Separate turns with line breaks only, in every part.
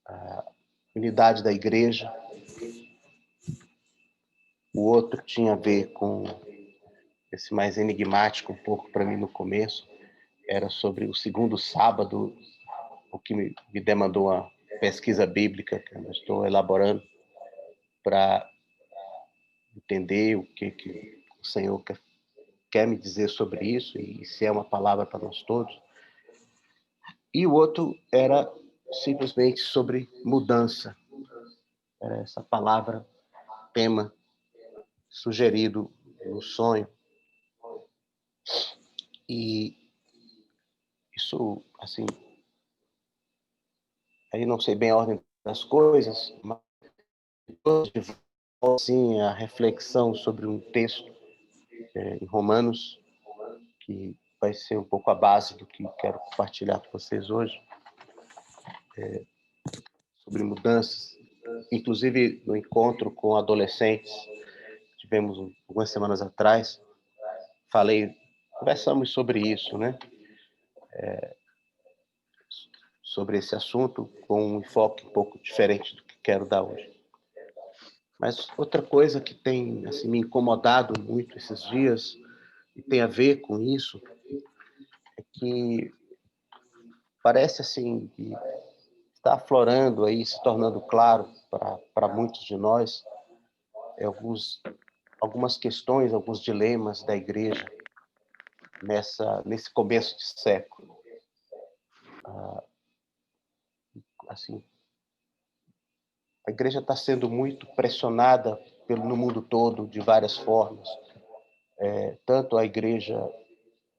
a unidade da igreja. O outro tinha a ver com esse mais enigmático um pouco para mim no começo. Era sobre o segundo sábado, o que me demandou uma pesquisa bíblica que eu estou elaborando para entender o que o Senhor quer me dizer sobre isso e se é uma palavra para nós todos. E o outro era simplesmente sobre mudança. Era essa palavra, tema sugerido no sonho. E isso, assim, aí não sei bem a ordem das coisas, mas assim, a reflexão sobre um texto em Romanos, que vai ser um pouco a base do que quero compartilhar com vocês hoje, sobre mudanças. Inclusive, no encontro com adolescentes, tivemos algumas semanas atrás, conversamos sobre isso, né? Sobre esse assunto, com um enfoque um pouco diferente do que quero dar hoje. Mas outra coisa que tem assim, me incomodado muito esses dias, e tem a ver com isso, é que parece assim que está aflorando aí, se tornando claro para muitos de nós, algumas questões, alguns dilemas da igreja nesse começo de século. Assim, a igreja está sendo muito pressionada no mundo todo, de várias formas. Tanto a igreja,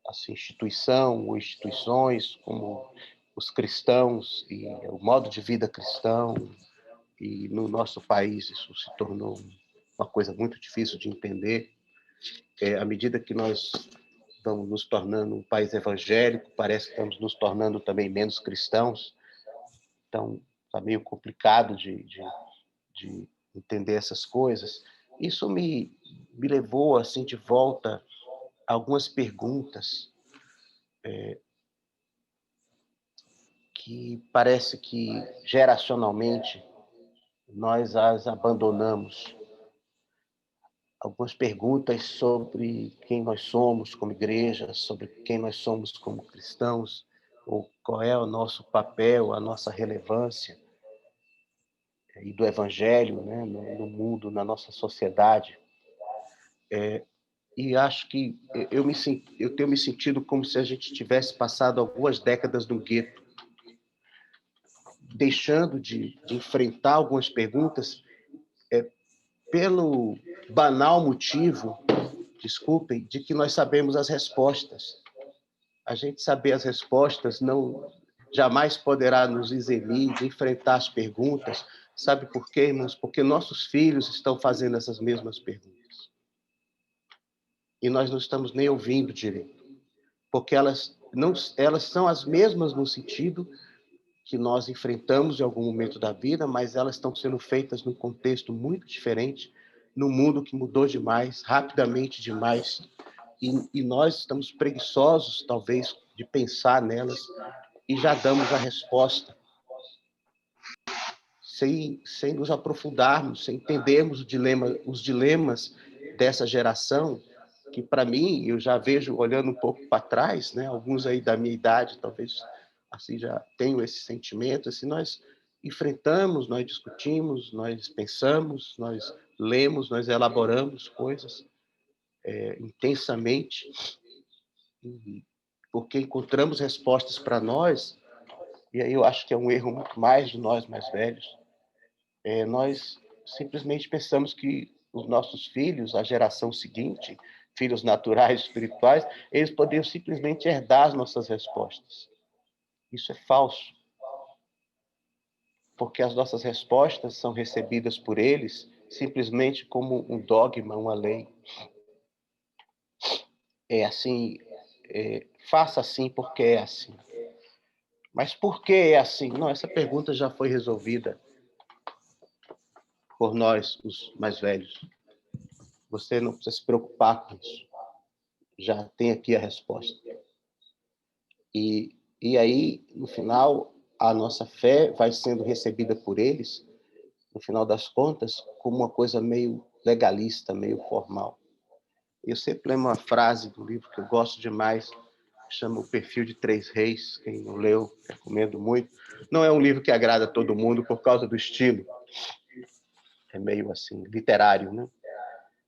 assim, instituição ou instituições, como os cristãos e o modo de vida cristão. E no nosso país isso se tornou uma coisa muito difícil de entender. À medida que nós estamos nos tornando um país evangélico, parece que estamos nos tornando também menos cristãos. Então, está meio complicado de entender essas coisas. Isso me levou assim de volta a algumas perguntas que parece que geracionalmente nós as abandonamos. Algumas perguntas sobre quem nós somos como igreja, sobre quem nós somos como cristãos, ou qual é o nosso papel, a nossa relevância e do evangelho, né, no mundo, na nossa sociedade. E acho que eu tenho me sentido como se a gente tivesse passado algumas décadas no gueto, deixando de enfrentar algumas perguntas pelo banal motivo, desculpem, de que nós sabemos as respostas. A gente saber as respostas não jamais poderá nos eximir de enfrentar as perguntas. Sabe por quê, irmãos? Porque nossos filhos estão fazendo essas mesmas perguntas. E nós não estamos nem ouvindo direito. Porque elas são as mesmas no sentido que nós enfrentamos em algum momento da vida, mas elas estão sendo feitas num contexto muito diferente, num mundo que mudou demais, rapidamente demais, e nós estamos preguiçosos, talvez, de pensar nelas, e já damos a resposta, sem nos aprofundarmos, sem entendermos os dilemas dessa geração, que, para mim, eu já vejo, olhando um pouco para trás, né, alguns aí da minha idade, talvez assim já tenham esse sentimento, assim, nós enfrentamos, nós discutimos, nós pensamos, nós lemos, nós elaboramos coisas intensamente, porque encontramos respostas para nós, e aí eu acho que é um erro muito mais de nós mais velhos. Nós simplesmente pensamos que os nossos filhos, a geração seguinte, filhos naturais, espirituais, eles poderiam simplesmente herdar as nossas respostas. Isso é falso, porque as nossas respostas são recebidas por eles simplesmente como um dogma, uma lei. É assim, faça assim porque é assim. Mas por que é assim? Não, essa pergunta já foi resolvida por nós, os mais velhos. Você não precisa se preocupar com isso. Já tem aqui a resposta. E aí, no final, a nossa fé vai sendo recebida por eles, no final das contas, como uma coisa meio legalista, meio formal. Eu sempre lembro uma frase do livro que eu gosto demais, que chama O Perfil de Três Reis. Quem não leu, recomendo muito. Não é um livro que agrada a todo mundo por causa do estilo. É meio assim, literário, né?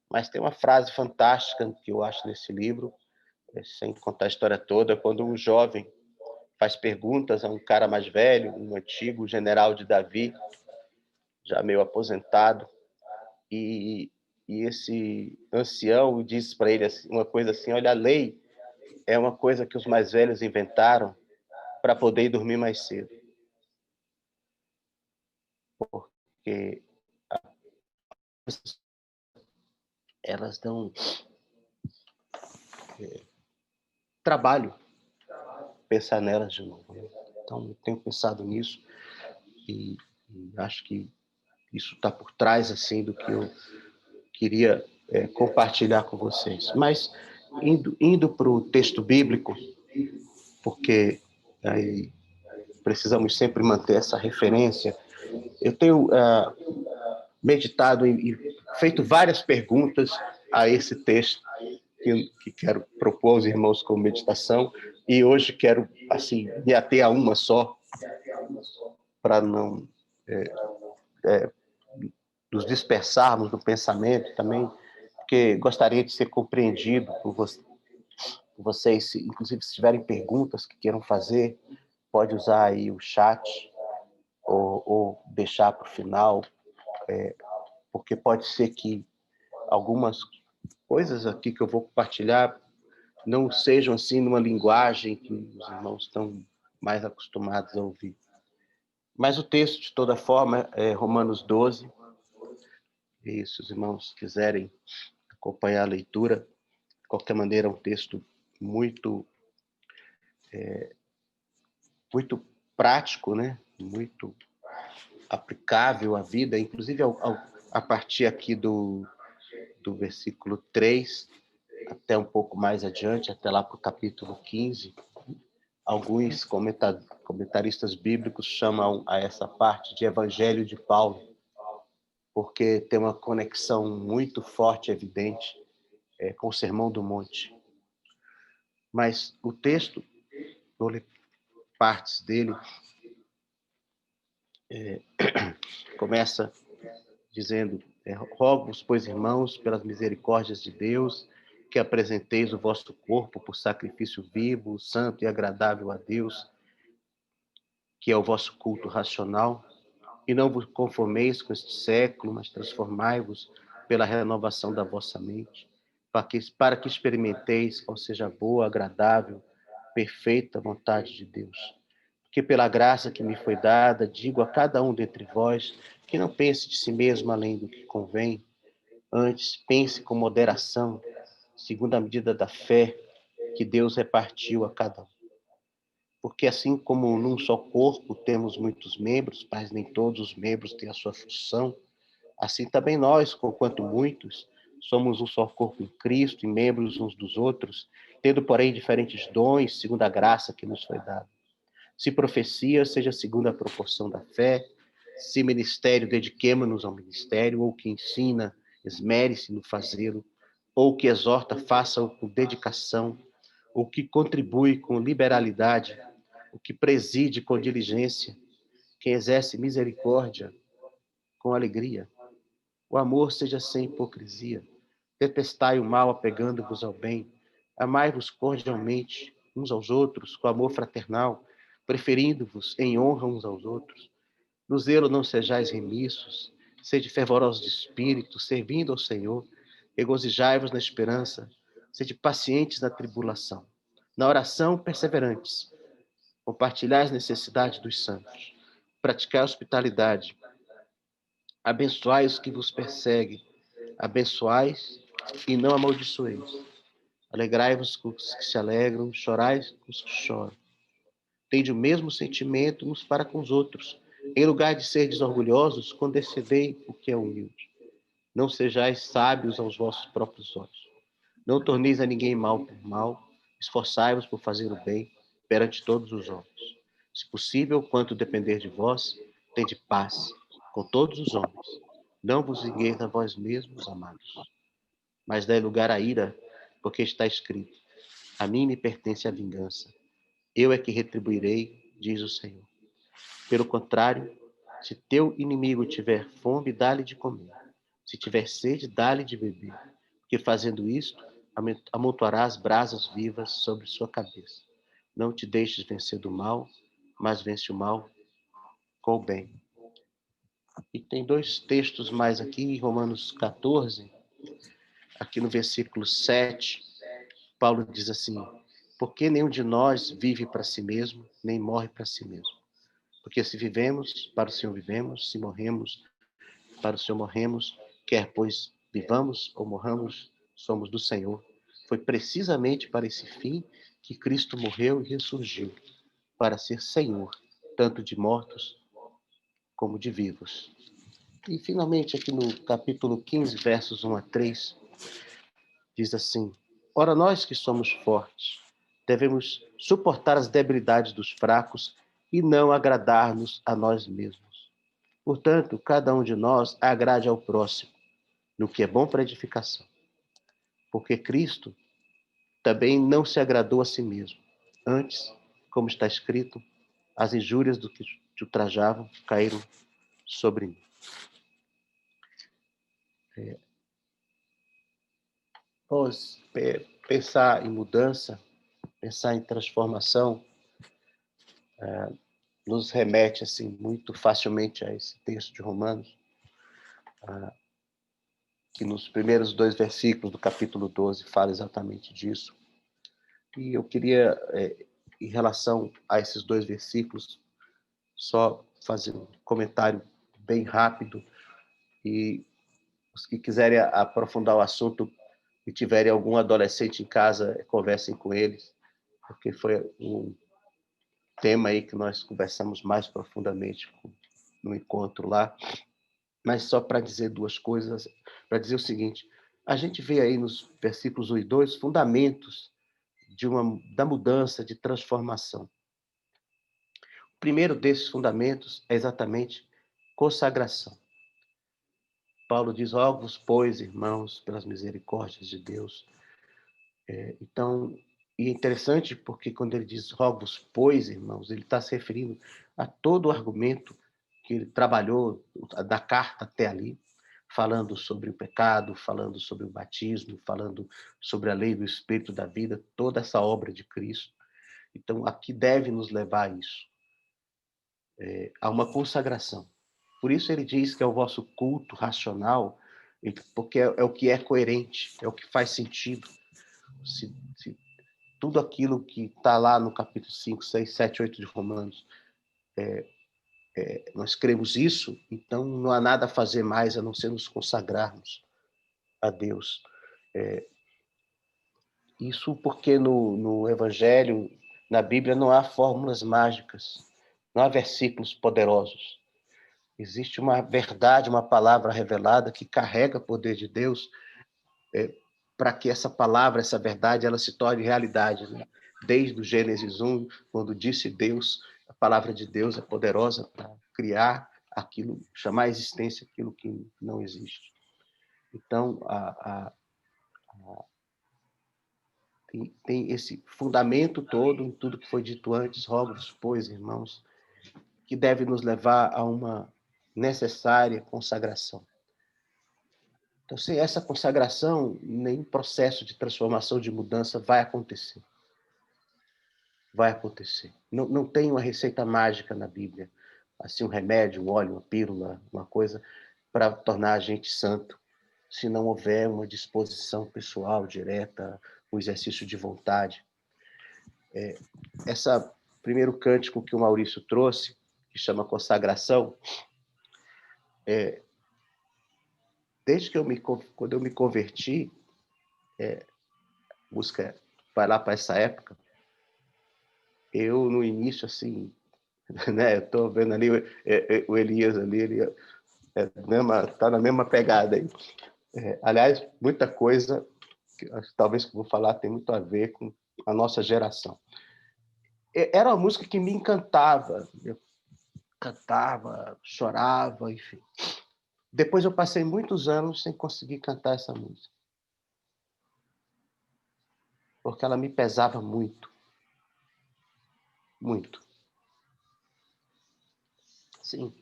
Mas tem uma frase fantástica que eu acho nesse livro, sem contar a história toda, quando um jovem faz perguntas a um cara mais velho, um antigo general de Davi, já meio aposentado, e, e esse ancião diz para ele assim, uma coisa assim: olha, a lei é uma coisa que os mais velhos inventaram para poder ir dormir mais cedo, porque elas dão trabalho pensar nelas de novo, né? Então, eu tenho pensado nisso e acho que isso está por trás assim do que eu queria compartilhar com vocês. Mas indo para o texto bíblico, porque aí precisamos sempre manter essa referência. Eu tenho meditado e feito várias perguntas a esse texto que quero propor aos irmãos como meditação, e hoje quero assim me ater a uma só, para não nos dispersarmos no pensamento também, porque gostaria de ser compreendido por vocês, inclusive se tiverem perguntas que queiram fazer, pode usar aí o chat ou deixar para o final, porque pode ser que algumas coisas aqui que eu vou compartilhar não sejam assim numa linguagem que os irmãos estão mais acostumados a ouvir. Mas o texto, de toda forma, é Romanos 12, e se os irmãos quiserem acompanhar a leitura, de qualquer maneira é um texto muito, muito prático, né? Muito aplicável à vida, inclusive a partir aqui do versículo 3, até um pouco mais adiante, até lá para o capítulo 15, alguns comentaristas bíblicos chamam a essa parte de Evangelho de Paulo, porque tem uma conexão muito forte, evidente, com o Sermão do Monte. Mas o texto, vou ler partes dele, começa dizendo: rogo-vos, pois, irmãos, pelas misericórdias de Deus, que apresenteis o vosso corpo por sacrifício vivo, santo e agradável a Deus, que é o vosso culto racional, e não vos conformeis com este século, mas transformai-vos pela renovação da vossa mente, para que experimenteis qual seja a boa, agradável, perfeita vontade de Deus. Porque pela graça que me foi dada, digo a cada um dentre vós que não pense de si mesmo além do que convém, antes pense com moderação, segundo a medida da fé que Deus repartiu a cada um. Porque assim como num só corpo temos muitos membros, mas nem todos os membros têm a sua função, assim também nós, conquanto muitos, somos um só corpo em Cristo e membros uns dos outros, tendo, porém, diferentes dons, segundo a graça que nos foi dada. Se profecia, seja segundo a proporção da fé; se ministério, dediquemo-nos ao ministério; ou que ensina, esmere-se no fazê-lo; ou que exorta, faça-o com dedicação; ou que contribui com liberalidade; o que preside com diligência; quem exerce misericórdia com alegria. O amor seja sem hipocrisia. Detestai o mal, apegando-vos ao bem. Amai-vos cordialmente uns aos outros, com amor fraternal, preferindo-vos em honra uns aos outros. No zelo não sejais remissos, sede fervorosos de espírito, servindo ao Senhor, regozijai-vos na esperança, sede pacientes na tribulação. Na oração, perseverantes. Compartilhai as necessidades dos santos. Praticai a hospitalidade. Abençoai os que vos perseguem. Abençoais e não amaldiçoeis. Alegrai-vos com os que se alegram, chorai com os que choram. Tende o mesmo sentimento uns para com os outros. Em lugar de serdes orgulhosos, condescendei o que é humilde. Não sejais sábios aos vossos próprios olhos. Não torneis a ninguém mal por mal. Esforçai-vos por fazer o bem perante todos os homens. Se possível, quanto depender de vós, tende paz com todos os homens. Não vos vingueis a vós mesmos, amados, mas dai lugar à ira, porque está escrito: a mim me pertence a vingança. Eu é que retribuirei, diz o Senhor. Pelo contrário, se teu inimigo tiver fome, dá-lhe de comer. Se tiver sede, dá-lhe de beber. Porque fazendo isto, amontoarás brasas vivas sobre sua cabeça. Não te deixes vencer do mal, mas vence o mal com o bem. E tem dois textos mais aqui, em Romanos 14, aqui no versículo 7, Paulo diz assim: porque nenhum de nós vive para si mesmo, nem morre para si mesmo. Porque se vivemos, para o Senhor vivemos, se morremos, para o Senhor morremos, quer pois vivamos ou morramos, somos do Senhor. Foi precisamente para esse fim que Cristo morreu e ressurgiu, para ser Senhor, tanto de mortos como de vivos. E finalmente aqui no capítulo 15, versos 1 a 3, diz assim: ora nós que somos fortes, devemos suportar as debilidades dos fracos e não agradar-nos a nós mesmos. Portanto, cada um de nós agrade ao próximo no que é bom para edificação. Porque Cristo também não se agradou a si mesmo. Antes, como está escrito, as injúrias do que te ultrajavam caíram sobre mim. Vamos pensar em mudança, pensar em transformação, nos remete assim muito facilmente a esse texto de Romanos, que nos primeiros 2 versículos do capítulo 12 fala exatamente disso. E eu queria, em relação a esses 2 versículos, só fazer um comentário bem rápido, e os que quiserem aprofundar o assunto e tiverem algum adolescente em casa, conversem com eles, porque foi um tema aí que nós conversamos mais profundamente no encontro lá. Mas só para dizer duas coisas, para dizer o seguinte: a gente vê aí nos versículos 1 e 2 fundamentos da mudança, de transformação. O primeiro desses fundamentos é exatamente consagração. Paulo diz: rogo-vos, pois, irmãos, pelas misericórdias de Deus. Então, e é interessante porque quando ele diz rogo-vos, pois, irmãos, ele está se referindo a todo o argumento que ele trabalhou da carta até ali, falando sobre o pecado, falando sobre o batismo, falando sobre a lei do Espírito da vida, toda essa obra de Cristo. Então, aqui deve nos levar a isso, a uma consagração. Por isso ele diz que é o vosso culto racional, porque é o que é coerente, é o que faz sentido. Se tudo aquilo que está lá no capítulo 5, 6, 7, 8 de Romanos, nós cremos isso, então não há nada a fazer mais a não ser nos consagrarmos a Deus. Isso porque no Evangelho, na Bíblia, não há fórmulas mágicas, não há versículos poderosos. Existe uma verdade, uma palavra revelada que carrega o poder de Deus, para que essa palavra, essa verdade, ela se torne realidade, né? Desde o Gênesis 1, quando disse Deus, a palavra de Deus é poderosa para criar aquilo, chamar à existência aquilo que não existe. Então, tem esse fundamento todo em tudo que foi dito antes, rogo-vos, pois, irmãos, que deve nos levar a uma necessária consagração. Então, sem essa consagração, nenhum processo de transformação, de mudança vai acontecer. Vai acontecer. Não tem uma receita mágica na Bíblia, assim, um remédio, um óleo, uma pílula, uma coisa para tornar a gente santo, se não houver uma disposição pessoal direta, um exercício de vontade. Esse primeiro cântico que o Maurício trouxe, que chama Consagração, desde que quando eu me converti, música vai lá para essa época, eu no início assim, né, eu estou vendo ali o Elias ali, ele tá na mesma pegada aí. Aliás, muita coisa que talvez que eu vou falar tem muito a ver com a nossa geração. era uma música que me encantava. Eu cantava, chorava, enfim. Depois eu passei muitos anos sem conseguir cantar essa música. Porque ela me pesava muito. Muito. Sim.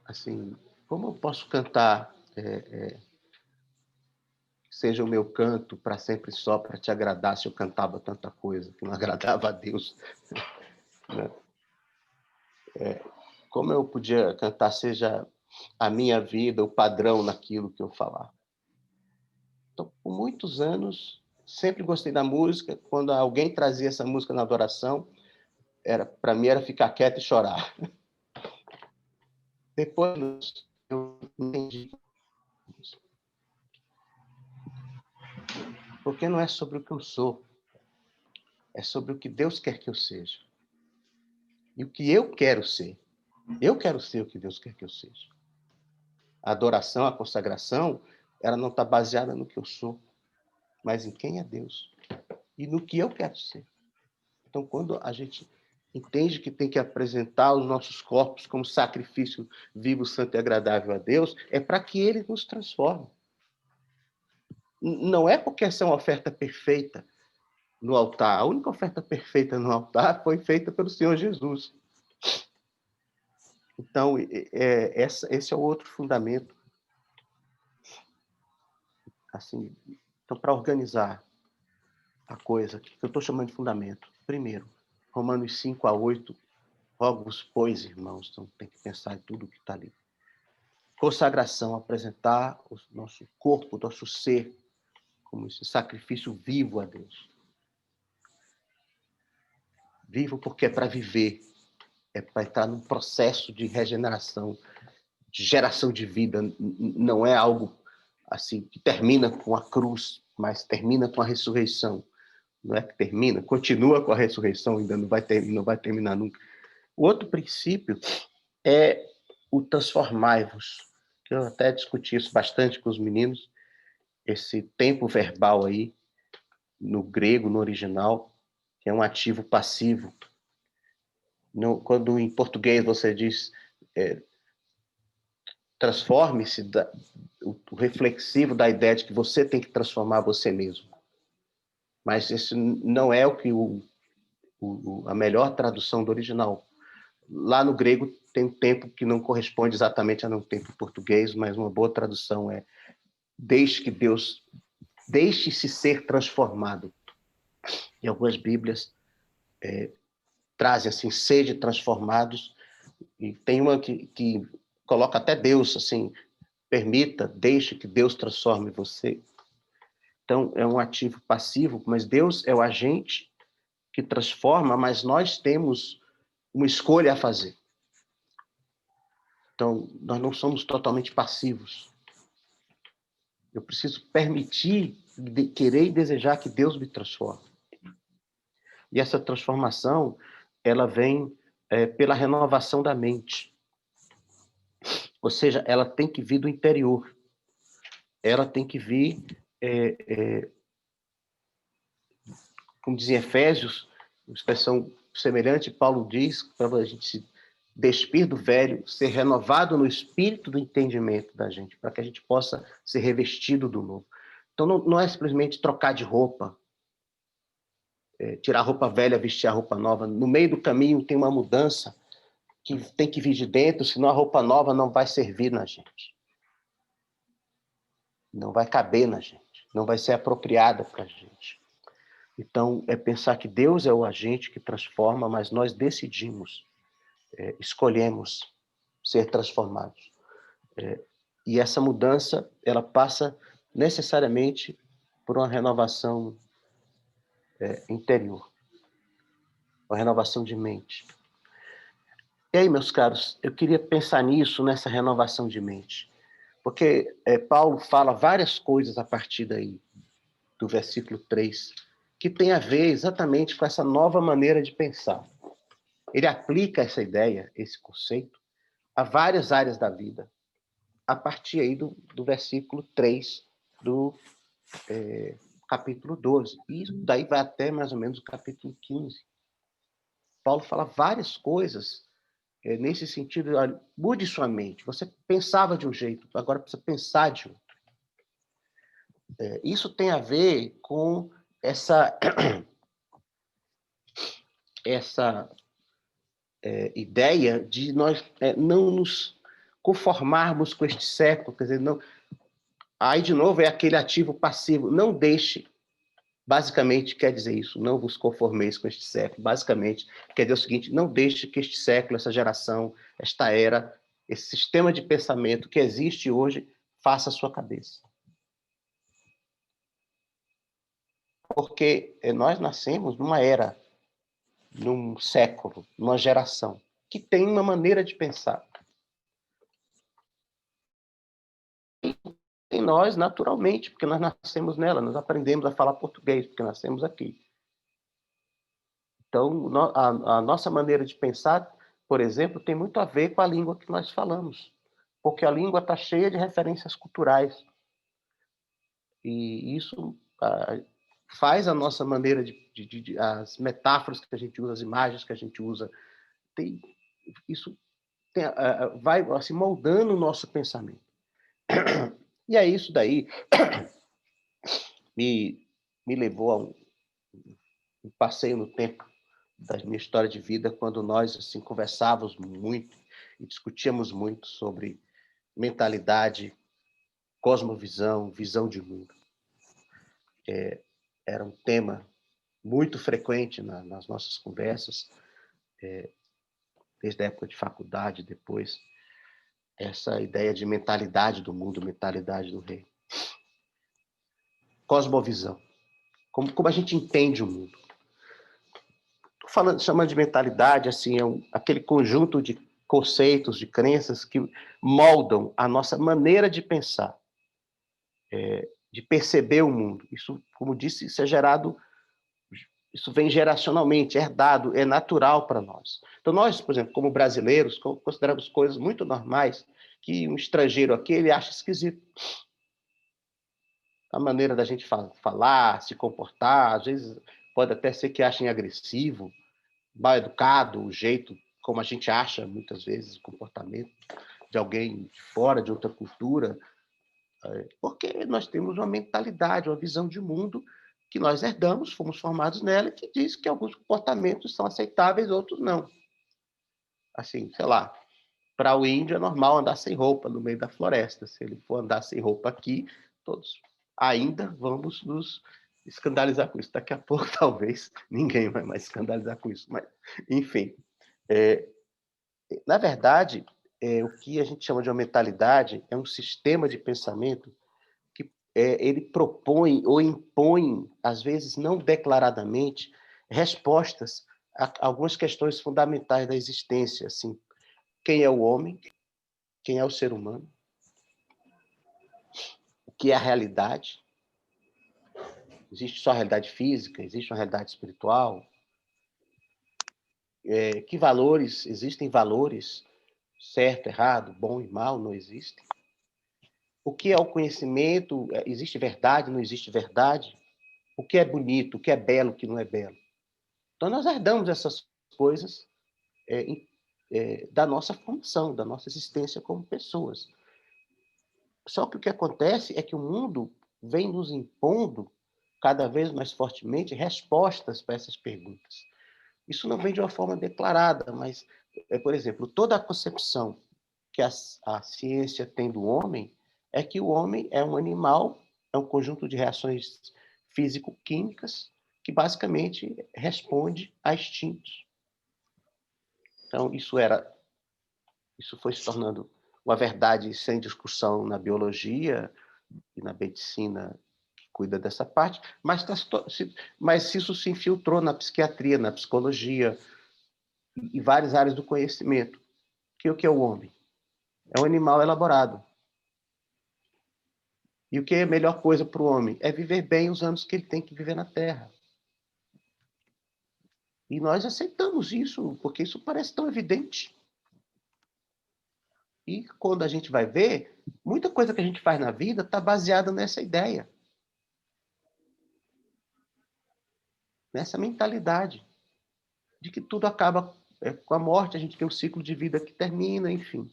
Assim, como eu posso cantar seja o meu canto para sempre só para te agradar, se eu cantava tanta coisa que não agradava a Deus, né? Como eu podia cantar seja a minha vida, o padrão naquilo que eu falar. Então, por muitos anos, sempre gostei da música. Quando alguém trazia essa música na adoração, para mim era ficar quieto e chorar. Depois eu entendi. Porque não é sobre o que eu sou, é sobre o que Deus quer que eu seja. E o que eu quero ser. Eu quero ser o que Deus quer que eu seja. A adoração, a consagração, ela não está baseada no que eu sou, mas em quem é Deus e no que eu quero ser. Então, quando a gente entende que tem que apresentar os nossos corpos como sacrifício vivo, santo e agradável a Deus, é para que Ele nos transforme. Não é porque essa é uma oferta perfeita no altar. A única oferta perfeita no altar foi feita pelo Senhor Jesus. Então, esse é o outro fundamento. Assim, então, para organizar a coisa que eu estou chamando de fundamento. Primeiro, Romanos 5-8, rogo-vos, pois, irmãos, então tem que pensar em tudo que está ali. Consagração, apresentar o nosso corpo, o nosso ser, como esse sacrifício vivo a Deus. Vivo porque é para viver, é para entrar num processo de regeneração, de geração de vida. Não é algo assim que termina com a cruz, mas termina com a ressurreição. Não é que termina, continua com a ressurreição, ainda não vai terminar nunca. O outro princípio é o transformai-vos. Eu até discuti isso bastante com os meninos, esse tempo verbal aí, no grego, no original, que é um ativo passivo. Quando em português você diz transforme-se, o reflexivo da ideia de que você tem que transformar você mesmo. Mas esse não é o que a melhor tradução do original. Lá no grego tem um tempo que não corresponde exatamente a um tempo português, mas uma boa tradução é deixe-se ser transformado. E algumas Bíblias trazem assim, sede transformados, e tem uma que coloca até Deus, assim, deixe que Deus transforme você. Então, é um ativo passivo, mas Deus é o agente que transforma, mas nós temos uma escolha a fazer. Então, nós não somos totalmente passivos. Eu preciso permitir, querer e desejar que Deus me transforme. E essa transformação, ela vem pela renovação da mente. Ou seja, ela tem que vir do interior. Ela tem que vir, como dizia Efésios, uma expressão semelhante, Paulo diz, para a gente se despir do velho, ser renovado no espírito do entendimento da gente, para que a gente possa ser revestido do novo. Então, não é simplesmente trocar de roupa, tirar a roupa velha, vestir a roupa nova. No meio do caminho tem uma mudança que tem que vir de dentro, senão a roupa nova não vai servir na gente. Não vai caber na gente, não vai ser apropriada para a gente. Então, é pensar que Deus é o agente que transforma, mas nós decidimos, escolhemos ser transformados. E essa mudança, ela passa necessariamente por uma renovação interior, uma renovação de mente. E aí, meus caros, eu queria pensar nisso, nessa renovação de mente. Porque Paulo fala várias coisas a partir daí, do versículo 3, que tem a ver exatamente com essa nova maneira de pensar. Ele aplica essa ideia, esse conceito, a várias áreas da vida, a partir aí do versículo 3 do capítulo 12. E isso daí vai até mais ou menos o capítulo 15. Paulo fala várias coisas nesse sentido. Olha, mude sua mente. Você pensava de um jeito, agora precisa pensar de outro. Isso tem a ver com essa ideia de nós não nos conformarmos com este século. Quer dizer, não. Aí, de novo, é aquele ativo passivo. Não deixe. Basicamente, quer dizer isso. Não vos conformeis com este século. Basicamente, quer dizer o seguinte: não deixe que este século, essa geração, esta era, esse sistema de pensamento que existe hoje, faça a sua cabeça. Porque nós nascemos numa era, num século, numa geração, que tem uma maneira de pensar. Em nós, naturalmente, porque nós nascemos nela, nós aprendemos a falar português, porque nascemos aqui. Então, a nossa maneira de pensar, por exemplo, tem muito a ver com a língua que nós falamos, porque a língua está cheia de referências culturais. E isso faz a nossa maneira as metáforas que a gente usa, as imagens que a gente usa, isso vai assim, moldando o nosso pensamento. E é isso daí me levou a um passeio no tempo da minha história de vida, quando nós assim conversávamos muito e discutíamos muito sobre mentalidade, cosmovisão, visão de mundo. Era um tema muito frequente nas nossas conversas, desde a época de faculdade, depois, essa ideia de mentalidade do mundo, mentalidade do rei. Cosmovisão. Como a gente entende o mundo. Chamando de mentalidade, assim, aquele conjunto de conceitos, de crenças que moldam a nossa maneira de pensar, de perceber o mundo. Isso, como disse, isso é gerado, isso vem geracionalmente, herdado, é natural para nós. Então nós, por exemplo, como brasileiros, consideramos coisas muito normais que um estrangeiro aqui, ele acha esquisito. A maneira da gente falar, se comportar, às vezes pode até ser que achem agressivo, mal educado, o jeito como a gente acha, muitas vezes, o comportamento de alguém de fora, de outra cultura, porque nós temos uma mentalidade, uma visão de mundo que nós herdamos, fomos formados nela, que diz que alguns comportamentos são aceitáveis, outros não. Assim, sei lá, para o índio é normal andar sem roupa no meio da floresta. Se ele for andar sem roupa aqui, todos ainda vamos nos escandalizar com isso. Daqui a pouco, talvez, ninguém vai mais escandalizar com isso. Mas, enfim, na verdade, o que a gente chama de uma mentalidade é um sistema de pensamento que ele propõe ou impõe, às vezes não declaradamente, respostas a algumas questões fundamentais da existência. Assim, quem é o homem? Quem é o ser humano? O que é a realidade? Existe só a realidade física? Existe uma realidade espiritual? Que valores? Existem valores? Certo, errado, bom e mal? Não existem? O que é o conhecimento? Existe verdade? Não existe verdade? O que é bonito? O que é belo? O que não é belo? Então, nós herdamos essas coisas da nossa formação, da nossa existência como pessoas. Só que o que acontece é que o mundo vem nos impondo cada vez mais fortemente respostas para essas perguntas. Isso não vem de uma forma declarada, mas, por exemplo, toda a concepção que a ciência tem do homem é que o homem é um animal, é um conjunto de reações físico-químicas que basicamente responde a instintos. Então, isso foi se tornando uma verdade sem discussão na biologia e na medicina que cuida dessa parte, mas isso se infiltrou na psiquiatria, na psicologia e várias áreas do conhecimento. Que o que é o homem? É um animal elaborado. E o que é a melhor coisa para o homem? É viver bem os anos que ele tem que viver na Terra. E nós aceitamos isso, porque isso parece tão evidente. E quando a gente vai ver, muita coisa que a gente faz na vida está baseada nessa ideia. nessa mentalidade de que tudo acaba com a morte, a gente tem um ciclo de vida que termina, enfim.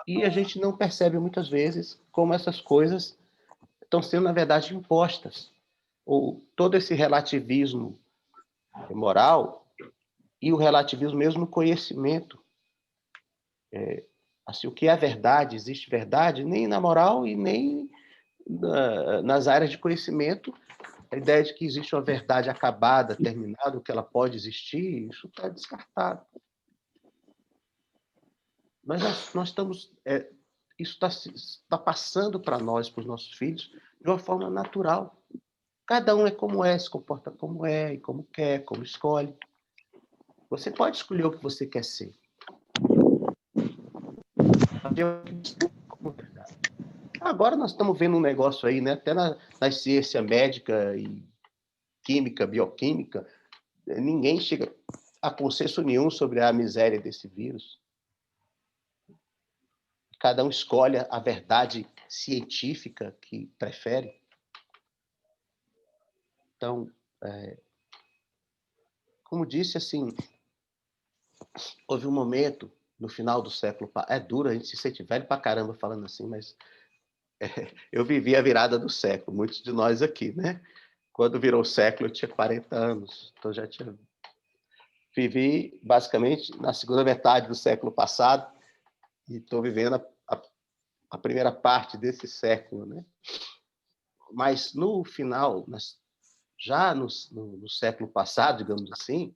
E a gente não percebe muitas vezes como essas coisas estão sendo, na verdade, impostas. Ou todo esse relativismo moral e o relativismo mesmo no conhecimento. Assim, o que é verdade, existe verdade, nem na moral e nem nas áreas de conhecimento. A ideia de que existe uma verdade acabada, terminada, que ela pode existir, isso está descartado. Mas nós estamos... isso está passando para nós, para os nossos filhos, de uma forma natural. Cada um é como é, se comporta como é, e como quer, como escolhe. Você pode escolher o que você quer ser. Agora nós estamos vendo um negócio aí, né? Até na ciência médica e química, bioquímica, ninguém chega a consenso nenhum sobre a miséria desse vírus. Cada um escolhe a verdade científica que prefere. Então, como disse, assim, houve um momento no final do século... É duro, a gente se sente velho pra caramba falando assim, mas eu vivi a virada do século, muitos de nós aqui, né? Quando virou o século, eu tinha 40 anos, então já tinha... Vivi, basicamente, na segunda metade do século passado e estou vivendo a primeira parte desse século, né? Mas, no final, já no século passado, digamos assim,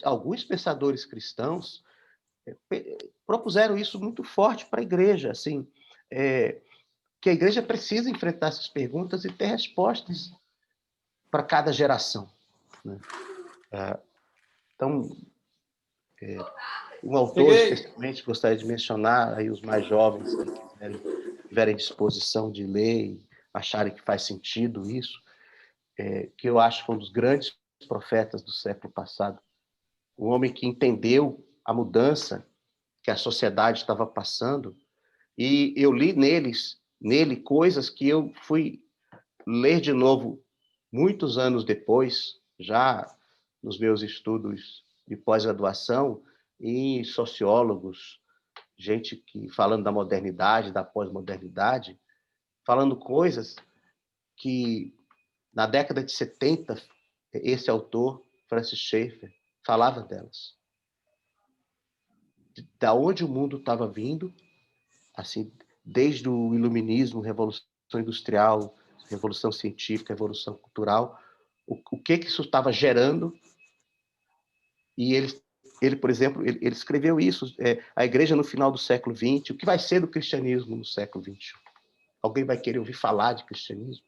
alguns pensadores cristãos propuseram isso muito forte para a igreja, assim, que a igreja precisa enfrentar essas perguntas e ter respostas para cada geração, né? Então, um autor especialmente gostaria de mencionar, aí os mais jovens que tiverem disposição de ler e acharem que faz sentido isso, que eu acho que foi um dos grandes profetas do século passado, um homem que entendeu a mudança que a sociedade estava passando, e eu li nele coisas que eu fui ler de novo muitos anos depois, já nos meus estudos de pós-graduação, e sociólogos, gente que falando da modernidade, da pós-modernidade, falando coisas que na década de 70 esse autor, Francis Schaeffer, falava delas. Da onde o mundo estava vindo, assim, desde o iluminismo, revolução industrial, revolução científica, revolução cultural, o que isso estava gerando. E ele por exemplo, ele escreveu isso, a igreja no final do século XX, o que vai ser do cristianismo no século XXI? Alguém vai querer ouvir falar de cristianismo?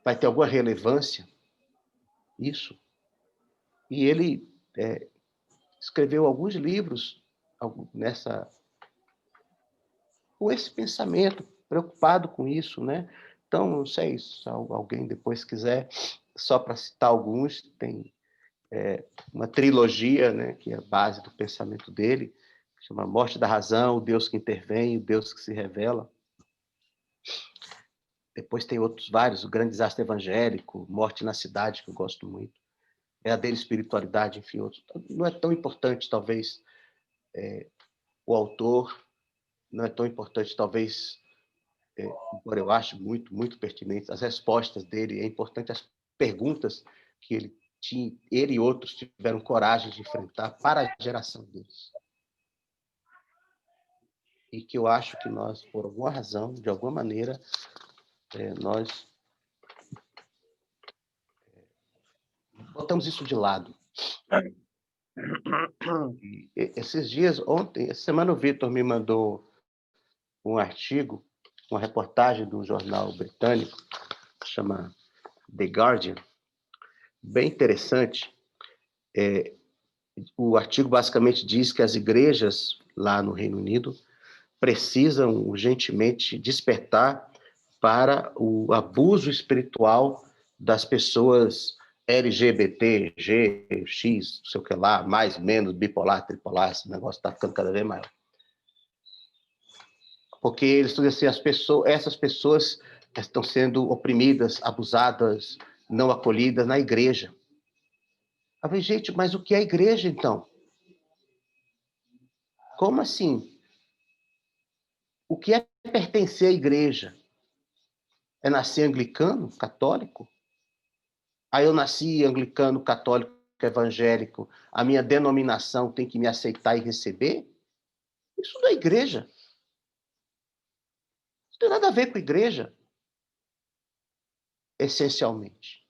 Vai ter alguma relevância isso? E ele escreveu alguns livros com esse pensamento, preocupado com isso, né? Então, não sei se alguém depois quiser, só para citar alguns, tem uma trilogia, né, que é a base do pensamento dele, que chama Morte da Razão, o Deus que Intervém, o Deus que se Revela. Depois tem outros vários, O Grande Desastre Evangélico, Morte na Cidade, que eu gosto muito. É a dele, Espiritualidade, enfim, outros. Não é tão importante, talvez, o autor, não é tão importante, talvez, embora eu acho muito, muito pertinente, as respostas dele, é importante as perguntas que ele e outros tiveram coragem de enfrentar para a geração deles. E que eu acho que nós, por alguma razão, de alguma maneira, nós botamos isso de lado. E esses dias, essa semana o Vitor me mandou um artigo, uma reportagem de um jornal britânico, que chama The Guardian, bem interessante. O artigo basicamente diz que as igrejas lá no Reino Unido precisam urgentemente despertar para o abuso espiritual das pessoas LGBT, G, X, não sei o que lá, mais, menos, bipolar, tripolar, esse negócio está ficando cada vez maior. Porque eles estão dizendo assim, essas pessoas estão sendo oprimidas, abusadas, não acolhidas na igreja. Eu falei, gente, mas o que é a igreja, então? Como assim? O que é pertencer à igreja? É nascer anglicano, católico? Aí eu nasci anglicano, católico, evangélico, a minha denominação tem que me aceitar e receber? Isso não é igreja. Isso não tem nada a ver com igreja, essencialmente.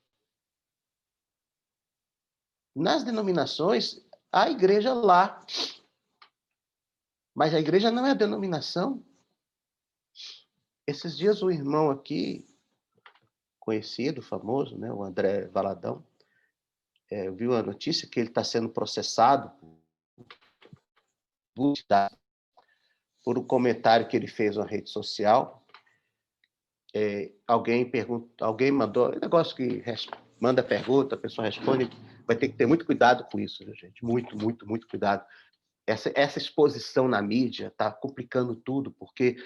Nas denominações, há igreja lá. Mas a igreja não é a denominação. Esses dias um irmão aqui, conhecido, famoso, né, o André Valadão, viu a notícia que ele está sendo processado por um comentário que ele fez na rede social. Alguém mandou, um negócio que manda pergunta, a pessoa responde, vai ter que ter muito cuidado com isso, viu, gente? Muito, muito, muito cuidado. Essa exposição na mídia está complicando tudo, porque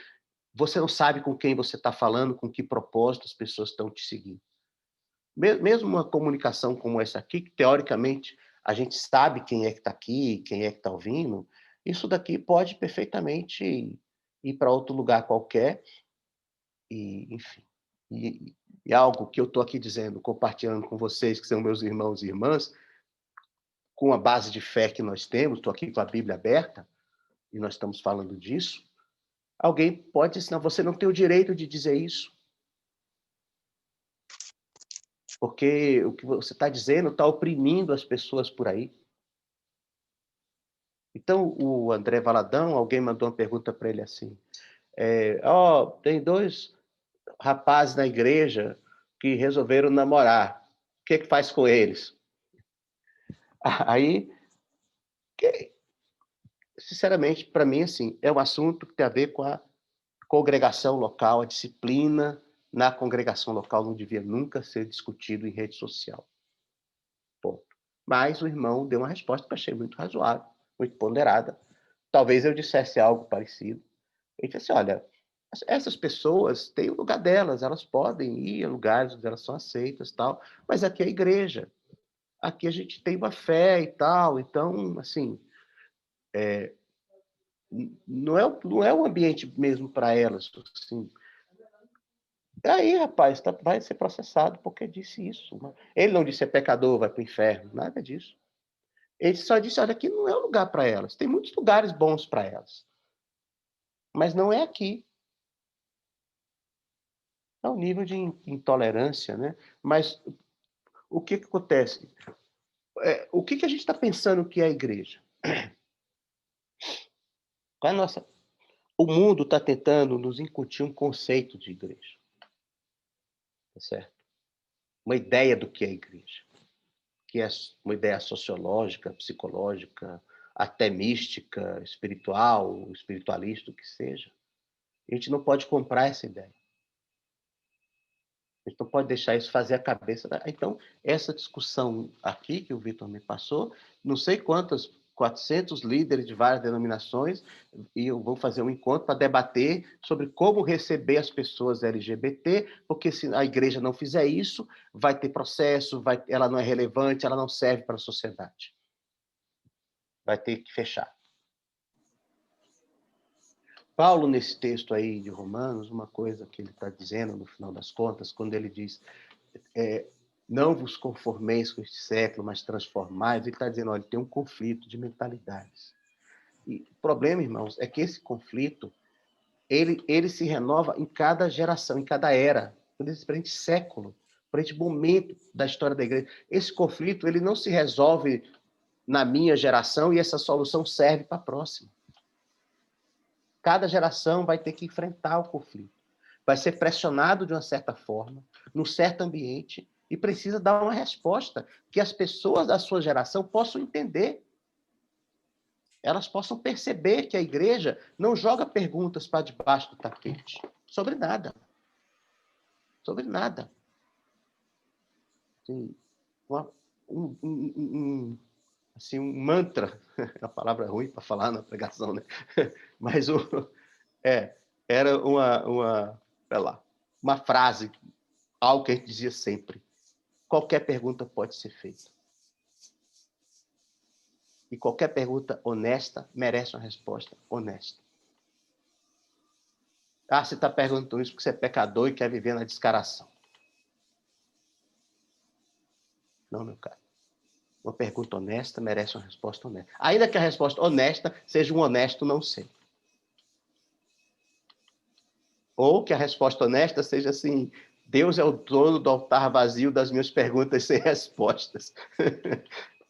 você não sabe com quem você está falando, com que propósito as pessoas estão te seguindo. Mesmo uma comunicação como essa aqui, que teoricamente a gente sabe quem é que está aqui, quem é que está ouvindo, isso daqui pode perfeitamente ir para outro lugar qualquer, e, enfim. E algo que eu estou aqui dizendo, compartilhando com vocês, que são meus irmãos e irmãs, com a base de fé que nós temos, estou aqui com a Bíblia aberta, e nós estamos falando disso, alguém pode dizer, não, você não tem o direito de dizer isso. Porque o que você está dizendo está oprimindo as pessoas por aí. Então, o André Valadão, alguém mandou uma pergunta para ele assim, tem 2 rapazes na igreja que resolveram namorar. O que faz com eles? Aí, sinceramente, para mim, assim, é um assunto que tem a ver com a congregação local, a disciplina na congregação local não devia nunca ser discutido em rede social. Ponto. Mas o irmão deu uma resposta que eu achei muito razoável, muito ponderada. Talvez eu dissesse algo parecido. Ele disse assim, olha, essas pessoas têm o lugar delas, elas podem ir a lugares onde elas são aceitas, tal, mas aqui é a igreja. Aqui a gente tem uma fé e tal, então, assim, não é um ambiente mesmo para elas. Assim. Aí, rapaz, vai ser processado porque disse isso. Ele não disse é pecador, vai para o inferno, nada disso. Ele só disse, olha, aqui não é um lugar para elas. Tem muitos lugares bons para elas. Mas não é aqui. É um nível de intolerância, né? Mas o que acontece? O que a gente está pensando que é a igreja? Qual é a nossa... O mundo está tentando nos incutir um conceito de igreja. Tá certo? Uma ideia do que é a igreja. Que é uma ideia sociológica, psicológica, até mística, espiritual, espiritualista, o que seja. A gente não pode comprar essa ideia. A gente não pode deixar isso fazer a cabeça. Então, essa discussão aqui que o Vitor me passou, não sei quantas, 400 líderes de várias denominações, e eu vou fazer um encontro para debater sobre como receber as pessoas LGBT, porque se a igreja não fizer isso, vai ter processo, ela não é relevante, ela não serve para a sociedade. Vai ter que fechar. Paulo, nesse texto aí de Romanos, uma coisa que ele está dizendo, no final das contas, quando ele diz não vos conformeis com este século, mas transformai, ele está dizendo, olha, tem um conflito de mentalidades. E o problema, irmãos, é que esse conflito, ele se renova em cada geração, em cada era, por diferente século, por esse momento da história da igreja. Esse conflito, ele não se resolve na minha geração e essa solução serve para a próxima. Cada geração vai ter que enfrentar o conflito. Vai ser pressionado de uma certa forma, num certo ambiente, e precisa dar uma resposta que as pessoas da sua geração possam entender. Elas possam perceber que a igreja não joga perguntas para debaixo do tapete. Sobre nada. Sobre nada. Assim, um mantra, a palavra é ruim para falar na pregação, né? Mas era sei lá, uma frase, algo que a gente dizia sempre. Qualquer pergunta pode ser feita. E qualquer pergunta honesta merece uma resposta honesta. Ah, você está perguntando isso porque você é pecador e quer viver na descaração. Não, meu caro. Uma pergunta honesta merece uma resposta honesta. Ainda que a resposta honesta seja um honesto não sei. Ou que a resposta honesta seja assim: Deus é o dono do altar vazio das minhas perguntas sem respostas.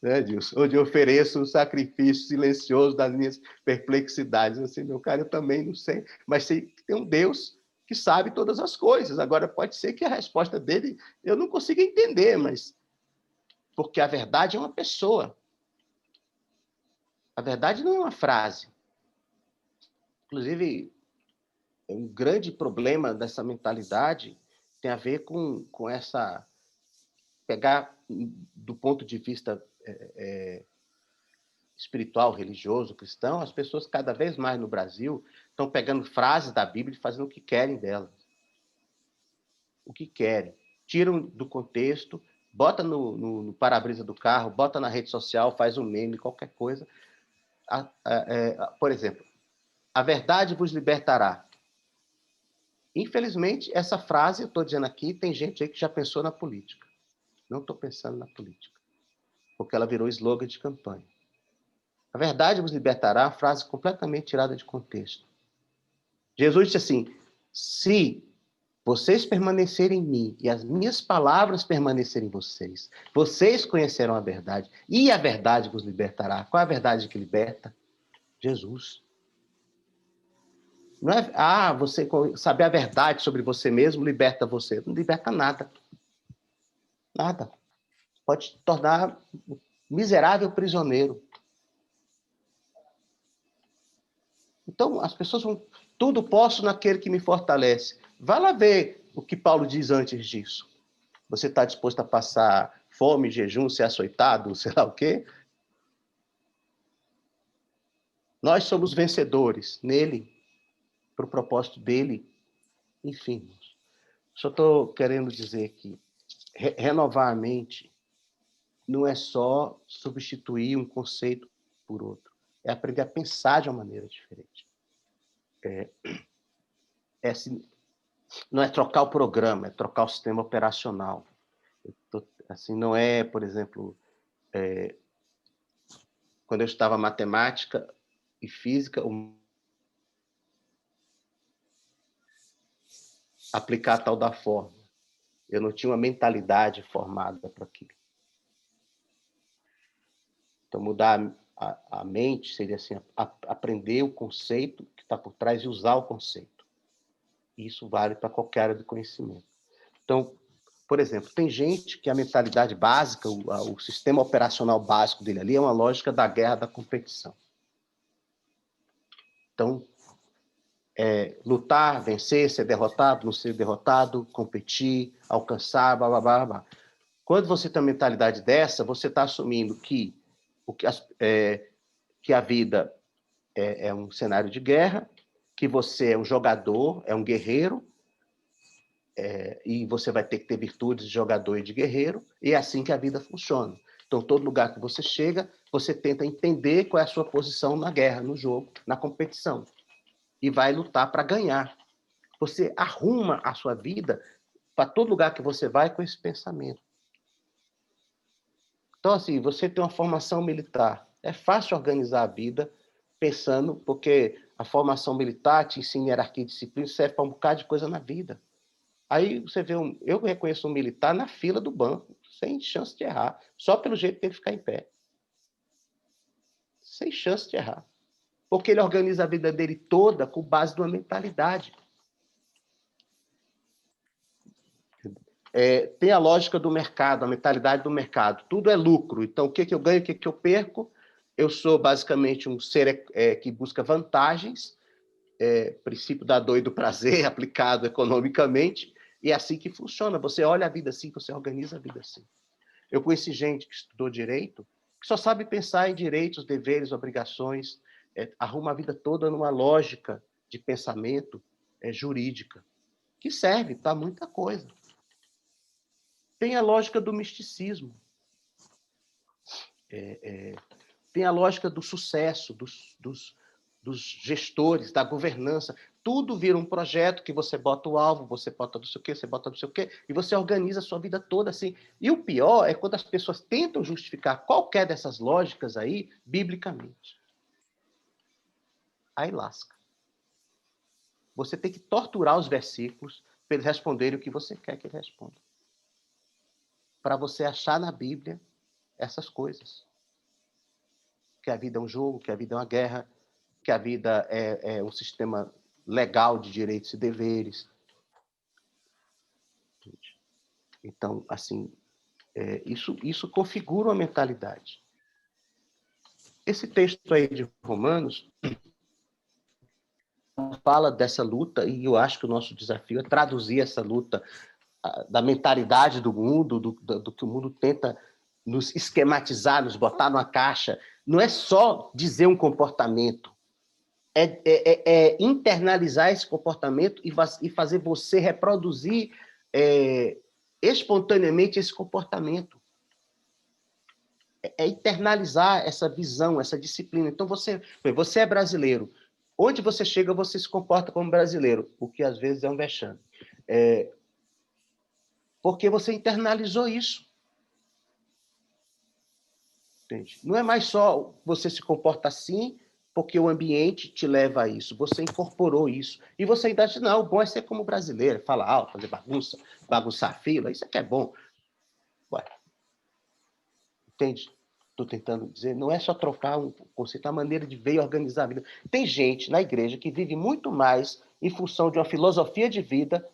Né, Dilson? Onde eu ofereço um sacrifício silencioso das minhas perplexidades. Assim, meu cara, eu também não sei, mas sei que tem um Deus que sabe todas as coisas. Agora, pode ser que a resposta dele eu não consiga entender, mas porque a verdade é uma pessoa. A verdade não é uma frase. Inclusive, um grande problema dessa mentalidade tem a ver com essa... Pegar do ponto de vista espiritual, religioso, cristão, as pessoas cada vez mais no Brasil estão pegando frases da Bíblia e fazendo o que querem delas. O que querem. Tiram do contexto, bota no para-brisa do carro, bota na rede social, faz um meme, qualquer coisa. Por exemplo, a verdade vos libertará. Infelizmente, essa frase, eu estou dizendo aqui, tem gente aí que já pensou na política. Não estou pensando na política, porque ela virou slogan de campanha. A verdade vos libertará, a frase completamente tirada de contexto. Jesus disse assim: se vocês permanecerem em mim e as minhas palavras permanecerem em vocês, vocês conhecerão a verdade e a verdade vos libertará. Qual é a verdade que liberta? Jesus. Não é, você saber a verdade sobre você mesmo liberta você. Não liberta nada. Nada. Pode te tornar miserável prisioneiro. Então, as pessoas vão... Tudo posso naquele que me fortalece. Vai lá ver o que Paulo diz antes disso. Você está disposto a passar fome, jejum, ser açoitado, sei lá o quê? Nós somos vencedores nele, para o propósito dele. Enfim, só estou querendo dizer que renovar a mente não é só substituir um conceito por outro. É aprender a pensar de uma maneira diferente. Assim, não é trocar o programa, é trocar o sistema operacional. Assim, não é, por exemplo, quando eu estudava matemática e física, aplicar a tal da forma. Eu não tinha uma mentalidade formada para aquilo. Então, mudar a mente seria assim, aprender o conceito que está por trás e usar o conceito. Isso vale para qualquer área de conhecimento. Então, por exemplo, tem gente que a mentalidade básica, o sistema operacional básico dele ali é uma lógica da guerra, da competição. Então, lutar, vencer, ser derrotado, não ser derrotado, competir, alcançar, blá, blá, blá, blá. Quando você tem uma mentalidade dessa, você está assumindo que a vida é um cenário de guerra, que você é um jogador, é um guerreiro, e você vai ter que ter virtudes de jogador e de guerreiro, e é assim que a vida funciona. Então, todo lugar que você chega, você tenta entender qual é a sua posição na guerra, no jogo, na competição, e vai lutar para ganhar. Você arruma a sua vida para todo lugar que você vai com esse pensamento. Então, assim, você tem uma formação militar. É fácil organizar a vida pensando, porque a formação militar te ensina hierarquia e disciplina, serve para um bocado de coisa na vida. Aí você vê, eu reconheço um militar na fila do banco, sem chance de errar, só pelo jeito dele ficar em pé. Sem chance de errar. Porque ele organiza a vida dele toda com base numa mentalidade. Tem a lógica do mercado, a mentalidade do mercado. Tudo é lucro. Então, o que eu ganho, o que eu perco? Eu sou basicamente um ser que busca vantagens, princípio da dor e do prazer aplicado economicamente, e é assim que funciona. Você olha a vida assim, você organiza a vida assim. Eu conheci gente que estudou direito, que só sabe pensar em direitos, deveres, obrigações, arruma a vida toda numa lógica de pensamento, jurídica, que serve para muita coisa. Tem a lógica do misticismo. Tem a lógica do sucesso, dos gestores, da governança. Tudo vira um projeto que você bota o alvo, você bota não sei o quê, você bota não sei o quê, e você organiza a sua vida toda assim. E o pior é quando as pessoas tentam justificar qualquer dessas lógicas aí, biblicamente. Aí lasca. Você tem que torturar os versículos para eles responderem o que você quer que eles respondam. Para você achar na Bíblia essas coisas. Que a vida é um jogo, que a vida é uma guerra, que a vida é um sistema legal de direitos e deveres. Então, assim, isso configura uma mentalidade. Esse texto aí de Romanos fala dessa luta, e eu acho que o nosso desafio é traduzir essa luta da mentalidade do mundo, do que o mundo tenta nos esquematizar, nos botar numa caixa. Não é só dizer um comportamento, é internalizar esse comportamento e fazer você reproduzir espontaneamente esse comportamento. É internalizar essa visão, essa disciplina. Então, você é brasileiro. Onde você chega, você se comporta como brasileiro, o que às vezes é um vexame. Porque você internalizou isso. Entende? Não é mais só você se comporta assim porque o ambiente te leva a isso. Você incorporou isso. E você ainda diz, não, o bom é ser como brasileiro, falar alto, fazer bagunça, bagunçar a fila, isso é que é bom. Ué, entende? Estou tentando dizer, não é só trocar um conceito, a maneira de ver e organizar a vida. Tem gente na igreja que vive muito mais em função de uma filosofia de vida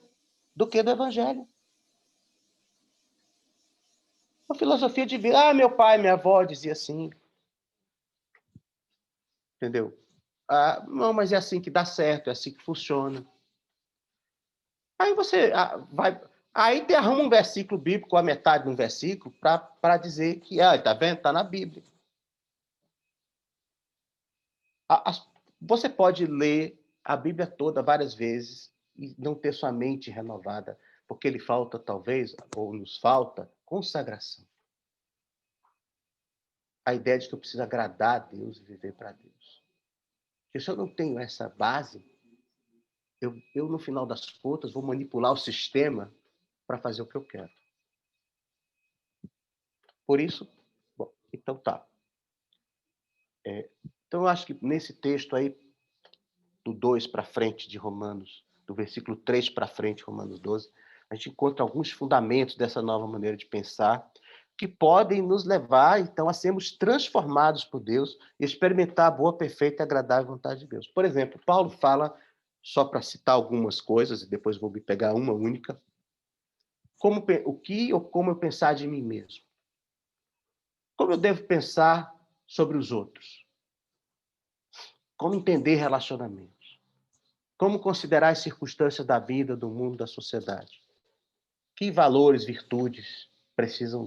do que do evangelho. Uma filosofia de vida. Ah, meu pai, minha avó dizia assim. Entendeu? Ah, não, mas é assim que dá certo, é assim que funciona. Aí você vai. Aí te arruma um versículo bíblico, a metade de um versículo, para dizer que, tá vendo? Está na Bíblia. Você pode ler a Bíblia toda várias vezes e não ter sua mente renovada, porque lhe falta, talvez, ou nos falta, consagração. A ideia de que eu preciso agradar a Deus e viver para Deus. Porque se eu não tenho essa base, eu, no final das contas, vou manipular o sistema para fazer o que eu quero. Por isso, bom, então tá. Então, eu acho que nesse texto aí, do 2 para frente de Romanos, do versículo 3 para frente, Romanos 12, a gente encontra alguns fundamentos dessa nova maneira de pensar que podem nos levar, então, a sermos transformados por Deus e experimentar a boa, perfeita e agradável vontade de Deus. Por exemplo, Paulo fala, só para citar algumas coisas, e depois vou me pegar uma única, o que ou como eu pensar de mim mesmo. Como eu devo pensar sobre os outros? Como entender relacionamentos? Como considerar as circunstâncias da vida, do mundo, da sociedade? Que valores, virtudes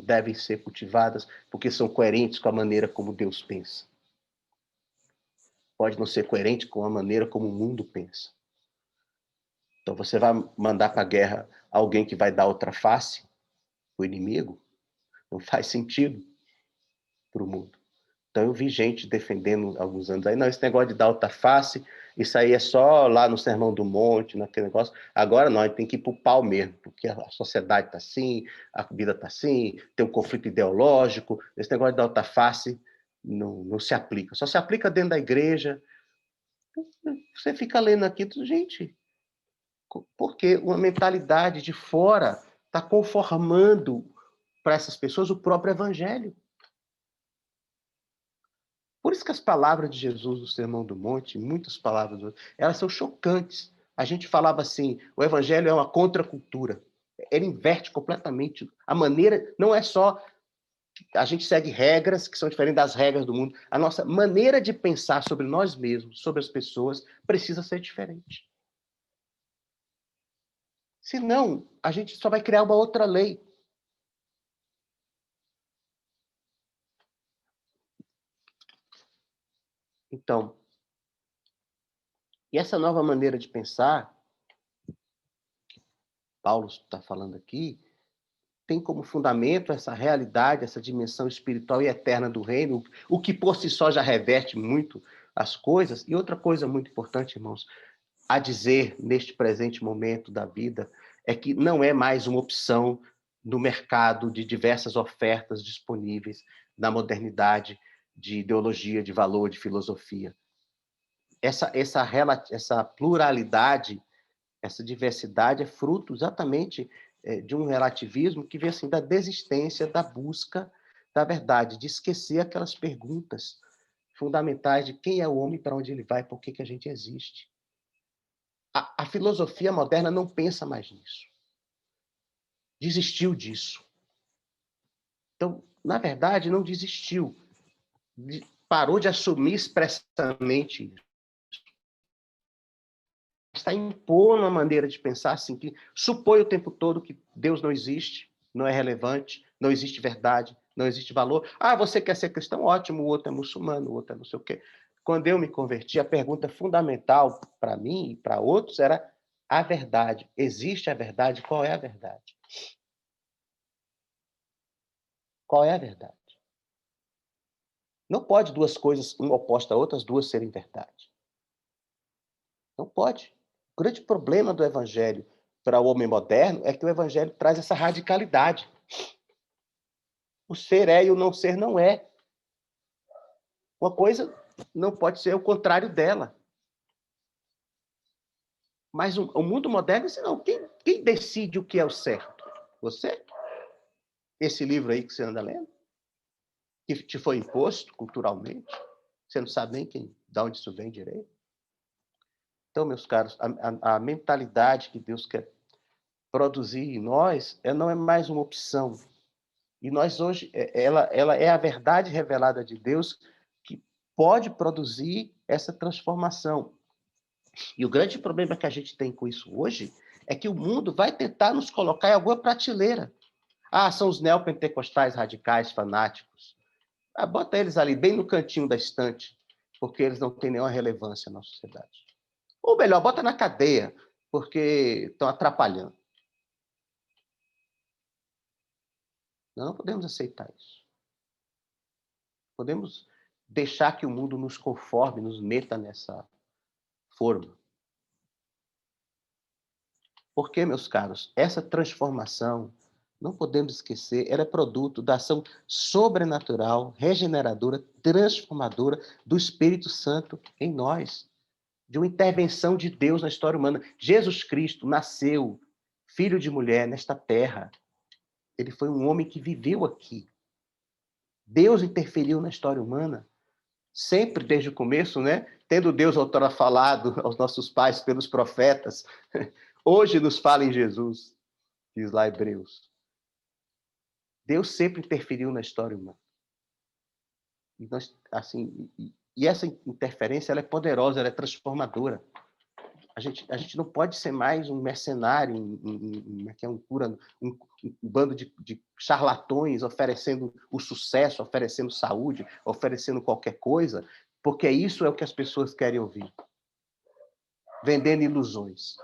devem ser cultivadas porque são coerentes com a maneira como Deus pensa? Pode não ser coerente com a maneira como o mundo pensa. Então você vai mandar para a guerra alguém que vai dar outra face, o inimigo? Não faz sentido para o mundo. Então eu vi gente defendendo alguns anos aí, não, esse negócio de dar outra face, isso aí é só lá no Sermão do Monte, naquele negócio. Agora não, a gente tem que ir para o pau mesmo, porque a sociedade está assim, a vida está assim, tem um conflito ideológico, esse negócio de dar outra face não se aplica. Só se aplica dentro da igreja. Você fica lendo aqui, gente, porque uma mentalidade de fora está conformando para essas pessoas o próprio evangelho. Por isso que as palavras de Jesus no Sermão do Monte, muitas palavras, elas são chocantes. A gente falava assim, o evangelho é uma contracultura. Ele inverte completamente a maneira, não é só a gente segue regras que são diferentes das regras do mundo. A nossa maneira de pensar sobre nós mesmos, sobre as pessoas, precisa ser diferente. Senão, a gente só vai criar uma outra lei. Então, e essa nova maneira de pensar Paulo está falando aqui, tem como fundamento essa realidade, essa dimensão espiritual e eterna do reino, o que por si só já reverte muito as coisas. E outra coisa muito importante, irmãos, a dizer neste presente momento da vida, é que não é mais uma opção no mercado de diversas ofertas disponíveis na modernidade de ideologia, de valor, de filosofia. Essa pluralidade, essa diversidade é fruto exatamente de um relativismo que vem assim da desistência da busca da verdade, de esquecer aquelas perguntas fundamentais de quem é o homem, para onde ele vai, por que a gente existe. A filosofia moderna não pensa mais nisso. Desistiu disso. Então, na verdade, não desistiu. Parou de assumir expressamente isso. Está impondo uma maneira de pensar assim, que supõe o tempo todo que Deus não existe, não é relevante, não existe verdade, não existe valor. Ah, você quer ser cristão? Ótimo, o outro é muçulmano, o outro é não sei o quê. Quando eu me converti, a pergunta fundamental para mim e para outros era a verdade. Existe a verdade? Qual é a verdade? Qual é a verdade? Não pode duas coisas, uma oposta à outra, as duas serem verdade. Não pode. O grande problema do evangelho para o homem moderno é que o evangelho traz essa radicalidade. O ser é e o não ser não é. Uma coisa não pode ser o contrário dela. Mas o mundo moderno diz, não, quem decide o que é o certo? Você? Esse livro aí que você anda lendo? Que te foi imposto culturalmente? Você não sabe nem de onde isso vem direito? Então, meus caros, a mentalidade que Deus quer produzir em nós, ela não é mais uma opção. E nós hoje, ela é a verdade revelada de Deus que pode produzir essa transformação. E o grande problema que a gente tem com isso hoje é que o mundo vai tentar nos colocar em alguma prateleira. Ah, são os neopentecostais radicais, fanáticos. Ah, bota eles ali, bem no cantinho da estante, porque eles não têm nenhuma relevância na sociedade. Ou melhor, bota na cadeia, porque estão atrapalhando. Não podemos aceitar isso. Podemos deixar que o mundo nos conforme, nos meta nessa forma. Porque, meus caros, essa transformação, não podemos esquecer, ela é produto da ação sobrenatural, regeneradora, transformadora do Espírito Santo em nós, de uma intervenção de Deus na história humana. Jesus Cristo nasceu, filho de mulher, nesta terra. Ele foi um homem que viveu aqui. Deus interferiu na história humana, sempre desde o começo, né? Tendo Deus outrora falado aos nossos pais pelos profetas, hoje nos fala em Jesus, diz lá Hebreus. Deus sempre interferiu na história humana. E nós, assim, e essa interferência, ela é poderosa, ela é transformadora. A gente não pode ser mais um mercenário, um bando de charlatões oferecendo o sucesso, oferecendo saúde, oferecendo qualquer coisa, porque isso é o que as pessoas querem ouvir. Vendendo ilusões.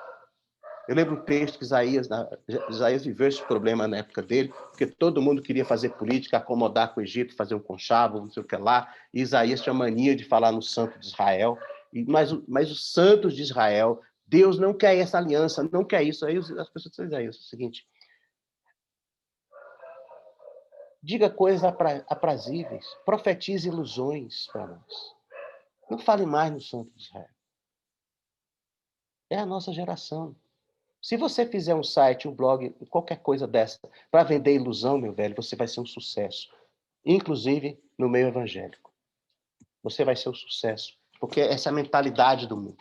Eu lembro um texto que Isaías viveu esse problema na época dele, porque todo mundo queria fazer política, acomodar com o Egito, fazer um conchavo, não sei o que lá, e Isaías tinha mania de falar no santo de Israel, mas os santos de Israel, Deus não quer essa aliança, não quer isso. Aí as pessoas dizem, Isaías, é o seguinte, diga coisas aprazíveis, profetize ilusões para nós. Não fale mais no santo de Israel. É a nossa geração. Se você fizer um site, um blog, qualquer coisa dessa, para vender ilusão, meu velho, você vai ser um sucesso. Inclusive no meio evangélico. Você vai ser um sucesso. Porque essa é a mentalidade do mundo.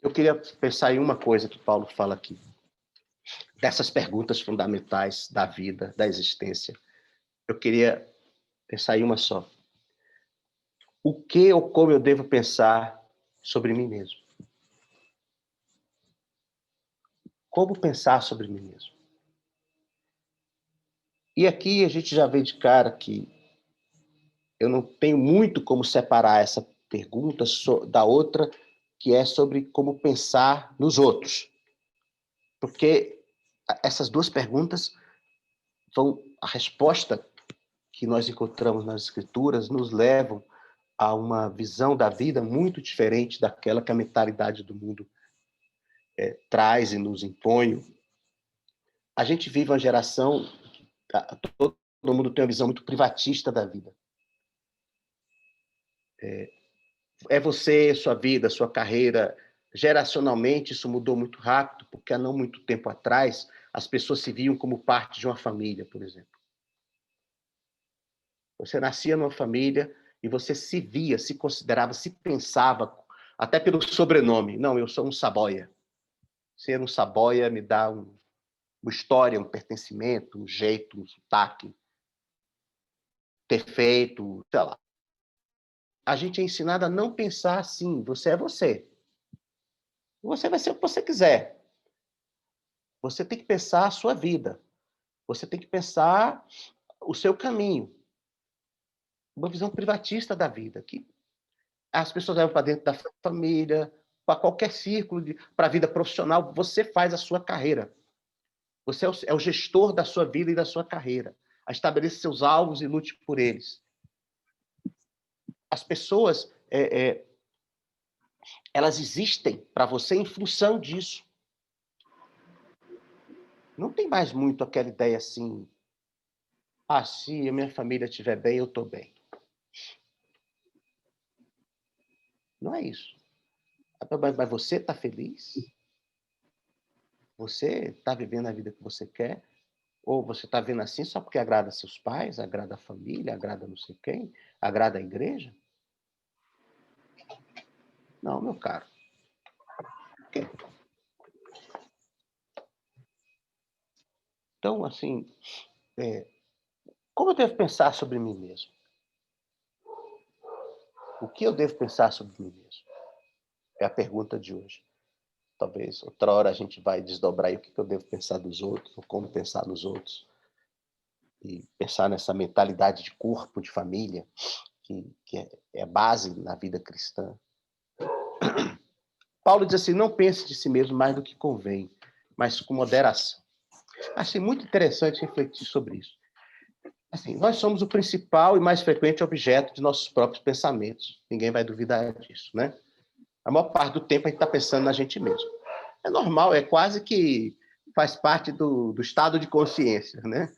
Eu queria pensar em uma coisa que Paulo fala aqui. Dessas perguntas fundamentais da vida, da existência. Eu queria pensar em uma só. O que ou como eu devo pensar sobre mim mesmo? Como pensar sobre mim mesmo? E aqui a gente já vê de cara que eu não tenho muito como separar pergunta, da outra, que é sobre como pensar nos outros. Porque essas duas perguntas a resposta que nós encontramos nas Escrituras nos levam a uma visão da vida muito diferente daquela que a mentalidade do mundo traz e nos impõe. A gente vive uma geração, todo mundo tem uma visão muito privatista da vida. É você, sua vida, sua carreira. Geracionalmente, isso mudou muito rápido, porque há não muito tempo atrás, as pessoas se viam como parte de uma família, por exemplo. Você nascia numa família e você se via, se considerava, se pensava, até pelo sobrenome. Não, eu sou um Saboia. Ser um Saboia me dá uma história, um pertencimento, um jeito, um sotaque. Ter feito, sei lá. A gente é ensinado a não pensar assim. Você é você. Você vai ser o que você quiser. Você tem que pensar a sua vida. Você tem que pensar o seu caminho. Uma visão privatista da vida, que as pessoas levam para dentro da família, para qualquer círculo, para a vida profissional. Você faz a sua carreira. Você é o gestor da sua vida e da sua carreira. Estabeleça seus alvos e lute por eles. As pessoas, elas existem para você em função disso. Não tem mais muito aquela ideia assim, se a minha família estiver bem, eu estou bem. Não é isso. Mas você está feliz? Você está vivendo a vida que você quer? Ou você está vendo assim só porque agrada seus pais, agrada a família, agrada não sei quem, agrada a igreja? Não, meu caro. Por quê? Então, assim, como eu devo pensar sobre mim mesmo? O que eu devo pensar sobre mim mesmo? É a pergunta de hoje. Talvez outra hora a gente vai desdobrar aí o que eu devo pensar dos outros, ou como pensar nos outros. E pensar nessa mentalidade de corpo, de família, que é base na vida cristã. Paulo diz assim, não pense de si mesmo mais do que convém, mas com moderação. Achei muito interessante refletir sobre isso. Assim, nós somos o principal e mais frequente objeto de nossos próprios pensamentos. Ninguém vai duvidar disso, né? A maior parte do tempo a gente está pensando na gente mesmo. É normal, é quase que faz parte do estado de consciência, né?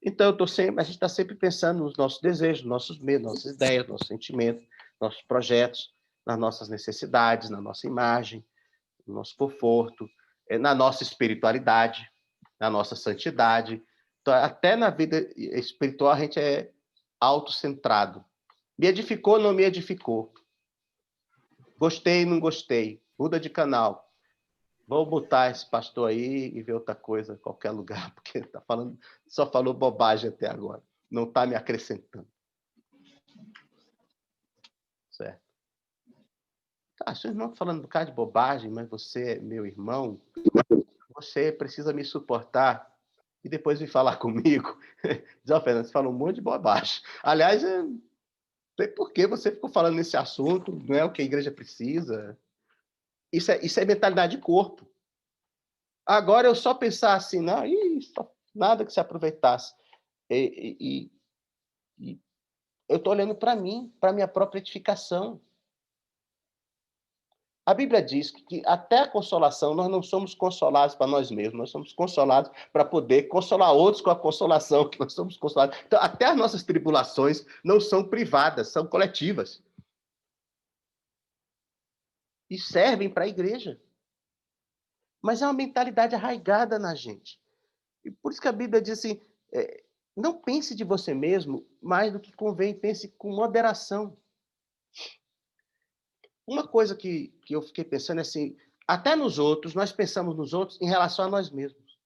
Então, a gente está sempre pensando nos nossos desejos, nossos medos, nossas ideias, nossos sentimentos, nossos projetos, nas nossas necessidades, na nossa imagem, no nosso conforto, na nossa espiritualidade, na nossa santidade. Então, até na vida espiritual a gente é autocentrado. Me edificou, não me edificou. Gostei, não gostei. Muda de canal. Vou botar esse pastor aí e ver outra coisa em qualquer lugar, porque só falou bobagem até agora. Não está me acrescentando. Certo? Seu irmão está falando um bocado de bobagem, mas você é meu irmão. Você precisa me suportar e depois vir falar comigo. Diz, Fernando, você falou um monte de bobagem. Aliás, não sei por que você ficou falando nesse assunto, não é o que a igreja precisa. Isso é mentalidade de corpo. Agora eu só pensar assim, não, nada que se aproveitasse. E eu estou olhando para mim, para a minha própria edificação. A Bíblia diz que até a consolação, nós não somos consolados para nós mesmos, nós somos consolados para poder consolar outros com a consolação que nós somos consolados. Então, até as nossas tribulações não são privadas, são coletivas. E servem para a igreja. Mas é uma mentalidade arraigada na gente. E por isso que a Bíblia diz assim, não pense de você mesmo mais do que convém, pense com moderação. Uma coisa que eu fiquei pensando é assim, até nos outros, nós pensamos nos outros em relação a nós mesmos.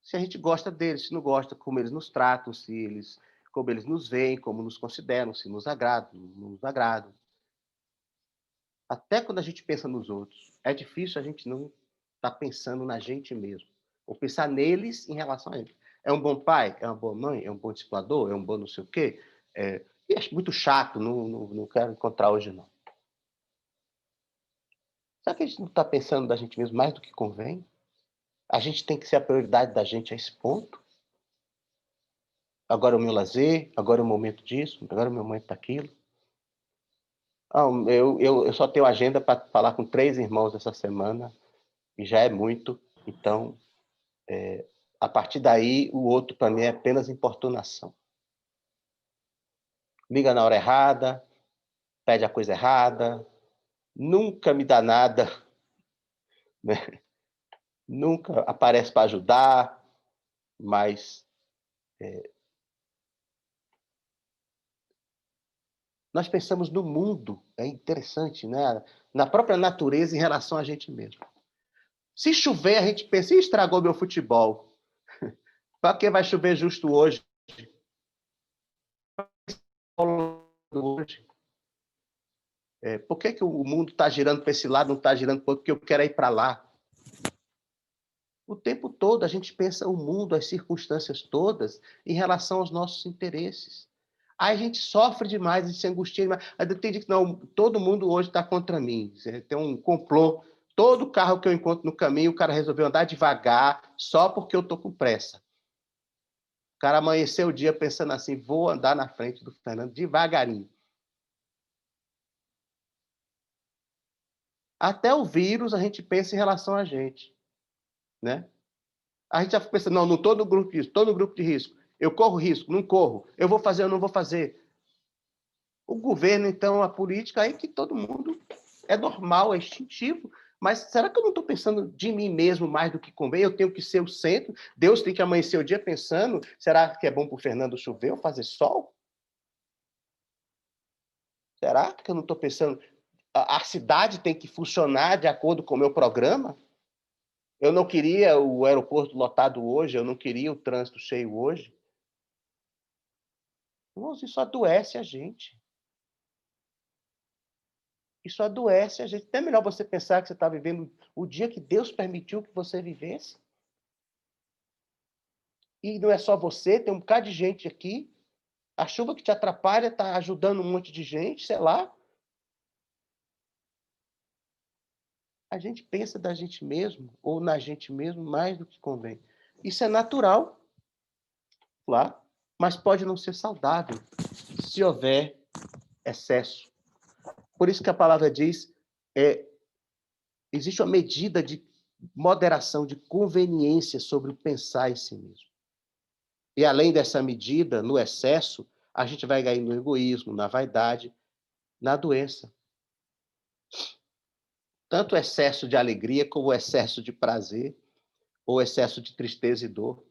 Se a gente gosta deles, se não gosta, como eles nos tratam, como eles nos veem, como nos consideram, se nos agradam, não nos agradam. Até quando a gente pensa nos outros, é difícil a gente não estar pensando na gente mesmo, ou pensar neles em relação a eles. É um bom pai? É uma boa mãe? É um bom discipulador? É um bom não sei o quê? E acho muito chato, não quero encontrar hoje, não. Será que a gente não está pensando da gente mesmo mais do que convém? A gente tem que ser a prioridade da gente a esse ponto? Agora é o meu lazer, agora é o momento disso, agora é o meu momento daquilo. Eu só tenho agenda para falar com 3 irmãos essa semana, e já é muito. Então, a partir daí, o outro para mim é apenas importunação. Liga na hora errada, pede a coisa errada, nunca me dá nada, né? Nunca aparece para ajudar, mas nós pensamos no mundo, é interessante, né? Na própria natureza em relação a gente mesmo. Se chover, a gente pensa, "Ih, estragou meu futebol. Para que vai chover justo hoje? Hoje? Por que o mundo está girando para esse lado, não está girando para outro? Porque eu quero ir para lá. O tempo todo a gente pensa o mundo, as circunstâncias todas, em relação aos nossos interesses. Aí a gente sofre demais, a gente se angustia demais. Aí tem dia que não, todo mundo hoje está contra mim. Tem um complô. Todo carro que eu encontro no caminho, o cara resolveu andar devagar só porque eu estou com pressa. O cara amanheceu o dia pensando assim, vou andar na frente do Fernando devagarinho. Até o vírus a gente pensa em relação a gente, né? A gente já fica pensando, não estou no grupo de risco, estou no grupo de risco. Eu corro risco, não corro. Eu vou fazer, eu não vou fazer. O governo, então, a política, aí que todo mundo é normal, é instintivo. Mas será que eu não estou pensando de mim mesmo mais do que convém? Eu tenho que ser o centro? Deus tem que amanhecer o dia pensando, será que é bom para o Fernando chover ou fazer sol? Será que eu não estou pensando, a cidade tem que funcionar de acordo com o meu programa? Eu não queria o aeroporto lotado hoje, eu não queria o trânsito cheio hoje. Nossa, isso adoece a gente. Isso adoece a gente. Até melhor você pensar que você está vivendo o dia que Deus permitiu que você vivesse. E não é só você, tem um bocado de gente aqui. A chuva que te atrapalha está ajudando um monte de gente, sei lá. A gente pensa da gente mesmo, ou na gente mesmo, mais do que convém. Isso é natural, claro, mas pode não ser saudável se houver excesso. Por isso que a palavra diz, existe uma medida de moderação, de conveniência sobre o pensar em si mesmo. E além dessa medida, no excesso, a gente vai cair no egoísmo, na vaidade, na doença. Tanto o excesso de alegria como o excesso de prazer, ou o excesso de tristeza e dor.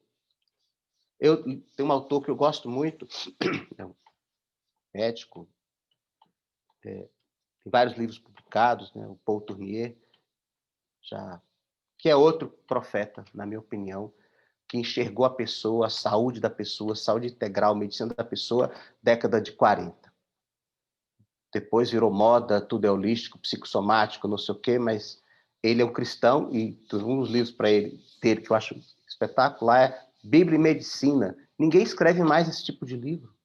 Eu tenho um autor que eu gosto muito, é um médico, tem vários livros publicados, né, o Paul Tournier, que é outro profeta, na minha opinião, que enxergou a pessoa, a saúde integral, medicina da pessoa, década de 40. Depois virou moda, tudo é holístico, psicossomático, não sei o quê, mas ele é um cristão e um dos livros para ele dele que eu acho espetacular é Bíblia e Medicina. Ninguém escreve mais esse tipo de livro.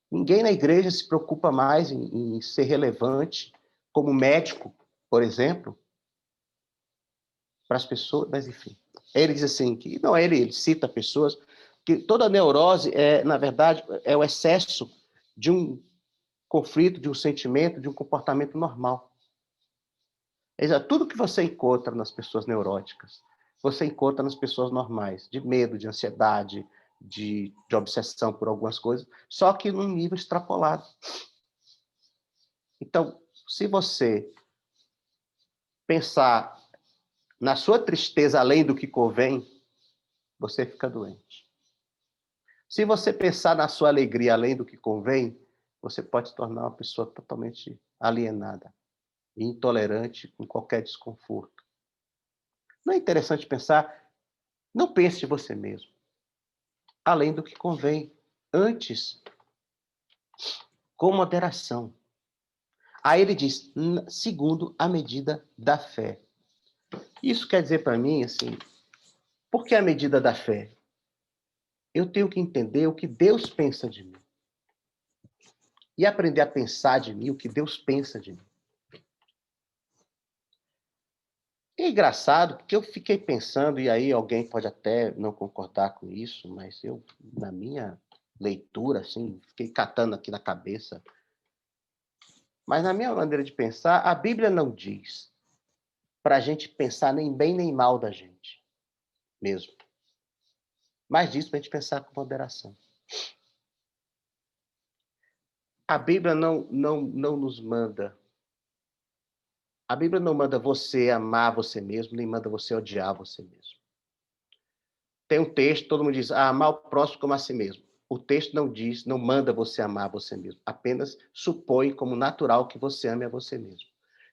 Ninguém na igreja se preocupa mais em ser relevante como médico, por exemplo, para as pessoas, mas enfim. Ele diz assim, que não, ele cita pessoas, que toda neurose é, na verdade, é o excesso de um conflito, de um sentimento, de um comportamento normal. Tudo que você encontra nas pessoas neuróticas, você encontra nas pessoas normais, de medo, de ansiedade, de obsessão por algumas coisas, só que num nível extrapolado. Então, se você pensar na sua tristeza além do que convém, você fica doente. Se você pensar na sua alegria além do que convém, você pode se tornar uma pessoa totalmente alienada e intolerante com qualquer desconforto. Não é interessante pensar, não pense de você mesmo, além do que convém. Antes, com moderação. Aí ele diz, segundo a medida da fé. Isso quer dizer para mim, assim, por que a medida da fé? Eu tenho que entender o que Deus pensa de mim. e aprender a pensar de mim o que Deus pensa de mim. É engraçado, porque eu fiquei pensando, e aí alguém pode até não concordar com isso, mas eu, na minha leitura, assim, fiquei catando aqui na cabeça. Mas na minha maneira de pensar, a Bíblia não diz para a gente pensar nem bem nem mal da gente mesmo. Mas diz para a gente pensar com moderação. A Bíblia não nos manda. A Bíblia não manda você amar você mesmo, nem manda você odiar você mesmo. Tem um texto, todo mundo diz, amar o próximo como a si mesmo. O texto não diz, não manda você amar você mesmo. Apenas supõe como natural que você ame a você mesmo.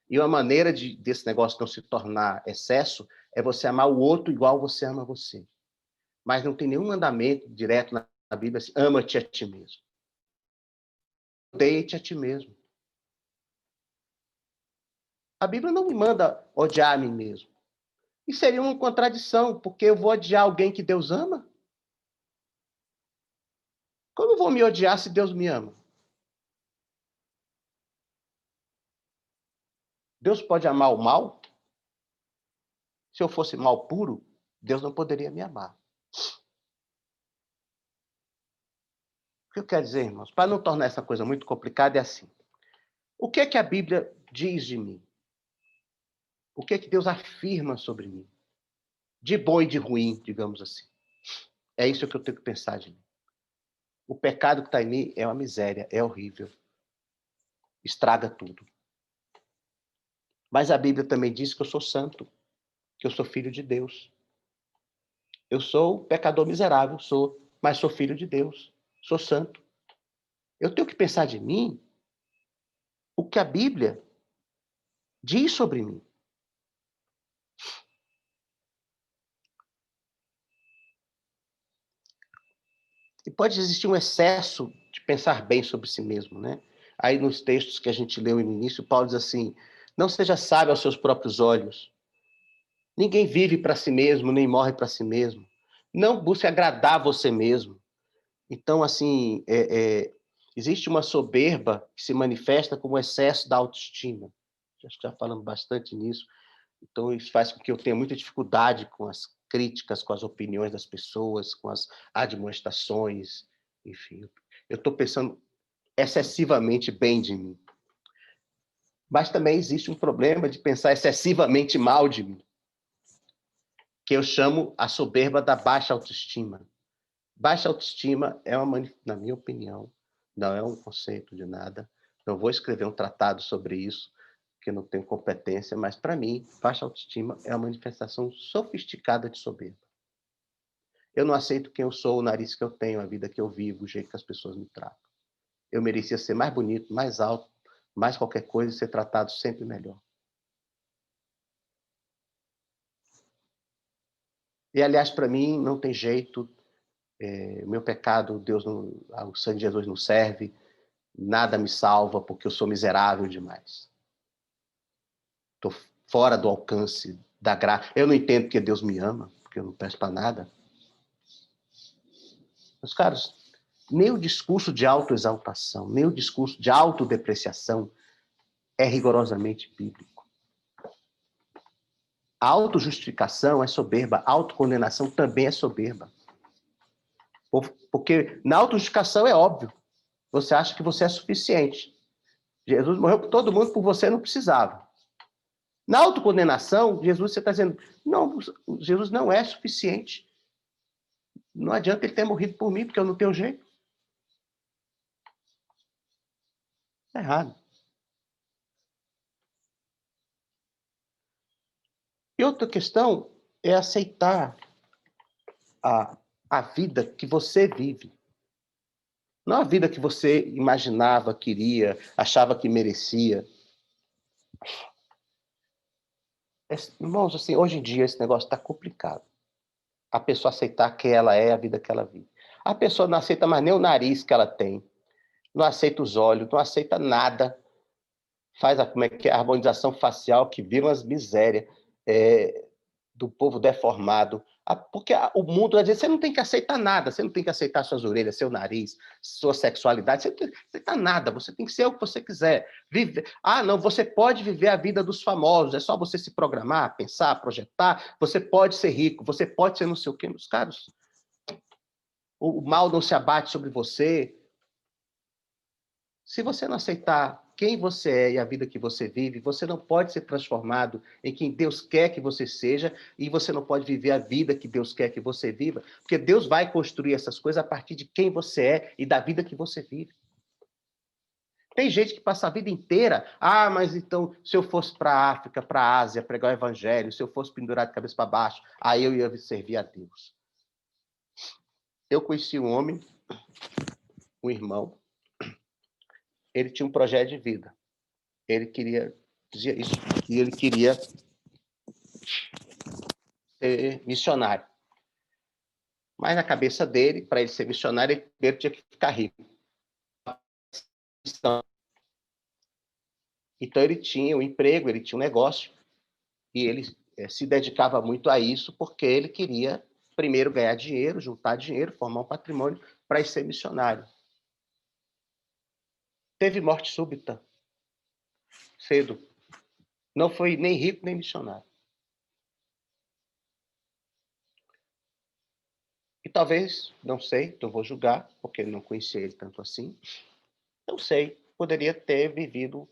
E uma maneira desse negócio não se tornar excesso é você amar o outro igual você ama você. Mas não tem nenhum mandamento direto na Bíblia assim, ama-te a ti mesmo. Odeie-te a ti mesmo. A Bíblia não me manda odiar a mim mesmo. E seria uma contradição, porque eu vou odiar alguém que Deus ama? Como eu vou me odiar se Deus me ama? Deus pode amar o mal? Se eu fosse mal puro, Deus não poderia me amar. O que eu quero dizer, irmãos, para não tornar essa coisa muito complicada, é assim. O que é que a Bíblia diz de mim? O que é que Deus afirma sobre mim? De bom e de ruim, digamos assim. É isso que eu tenho que pensar de mim. O pecado que está em mim é uma miséria, é horrível. Estraga tudo. Mas a Bíblia também diz que eu sou santo, que eu sou filho de Deus. Eu sou pecador miserável, sou, mas sou filho de Deus. Sou santo. Eu tenho que pensar de mim o que a Bíblia diz sobre mim. E pode existir um excesso de pensar bem sobre si mesmo, né? Aí nos textos que a gente leu no início, Paulo diz assim: não seja sábio aos seus próprios olhos. Ninguém vive para si mesmo, nem morre para si mesmo. Não busque agradar você mesmo. Então, assim, existe uma soberba que se manifesta como excesso da autoestima. Acho que já falamos bastante nisso. Então, isso faz com que eu tenha muita dificuldade com as críticas, com as opiniões das pessoas, com as admoestações, enfim. Eu estou pensando excessivamente bem de mim. Mas também existe um problema de pensar excessivamente mal de mim, que eu chamo a soberba da baixa autoestima. Baixa autoestima é na minha opinião, não é um conceito de nada. Não vou escrever um tratado sobre isso, porque não tenho competência, mas para mim, baixa autoestima é uma manifestação sofisticada de soberba. Eu não aceito quem eu sou, o nariz que eu tenho, a vida que eu vivo, o jeito que as pessoas me tratam. Eu merecia ser mais bonito, mais alto, mais qualquer coisa e ser tratado sempre melhor. E, aliás, para mim, não tem jeito. Meu pecado, Deus não, o sangue de Jesus não serve. Nada me salva porque eu sou miserável demais. Estou fora do alcance da graça. Eu não entendo porque Deus me ama, porque eu não peço para nada. Meus caros, nem o discurso de autoexaltação, nem o discurso de autodepreciação é rigorosamente bíblico. A autojustificação é soberba, a autocondenação também é soberba. Porque na autojustificação é óbvio. Você acha que você é suficiente. Jesus morreu por todo mundo, por você não precisava. Na autocondenação, Jesus, você está dizendo, não, Jesus não é suficiente. Não adianta ele ter morrido por mim, porque eu não tenho jeito. Está errado. E outra questão é aceitar a vida que você vive. Não a vida que você imaginava, queria, achava que merecia. Irmãos, assim, hoje em dia esse negócio está complicado. A pessoa aceitar que ela é a vida que ela vive. A pessoa não aceita mais nem o nariz que ela tem, não aceita os olhos, não aceita nada. Faz como é que é, a harmonização facial que vira umas misérias. do povo deformado. Porque o mundo, às vezes, você não tem que aceitar nada, você não tem que aceitar suas orelhas, seu nariz, sua sexualidade, você não tem que aceitar nada, você tem que ser o que você quiser. Não, você pode viver a vida dos famosos, é só você se programar, pensar, projetar, você pode ser rico, você pode ser não sei o quê, meus caros. O mal não se abate sobre você. Se você não aceitar quem você é e a vida que você vive, você não pode ser transformado em quem Deus quer que você seja, e você não pode viver a vida que Deus quer que você viva, porque Deus vai construir essas coisas a partir de quem você é e da vida que você vive. Tem gente que passa a vida inteira, mas então, se eu fosse para a África, para a Ásia, pregar o evangelho, se eu fosse pendurado de cabeça para baixo, aí eu ia servir a Deus. Eu conheci um homem, um irmão, ele tinha um projeto de vida. Ele dizia isso, que ele queria ser missionário. Mas na cabeça dele, para ele ser missionário, ele primeiro tinha que ficar rico. Então ele tinha um emprego, ele tinha um negócio, e ele se dedicava muito a isso, porque ele queria primeiro ganhar dinheiro, juntar dinheiro, formar um patrimônio para ir ser missionário. Teve morte súbita, cedo. Não foi nem rico, nem missionário. E talvez, não sei, não vou julgar, porque não conhecia ele tanto assim, não sei, poderia ter vivido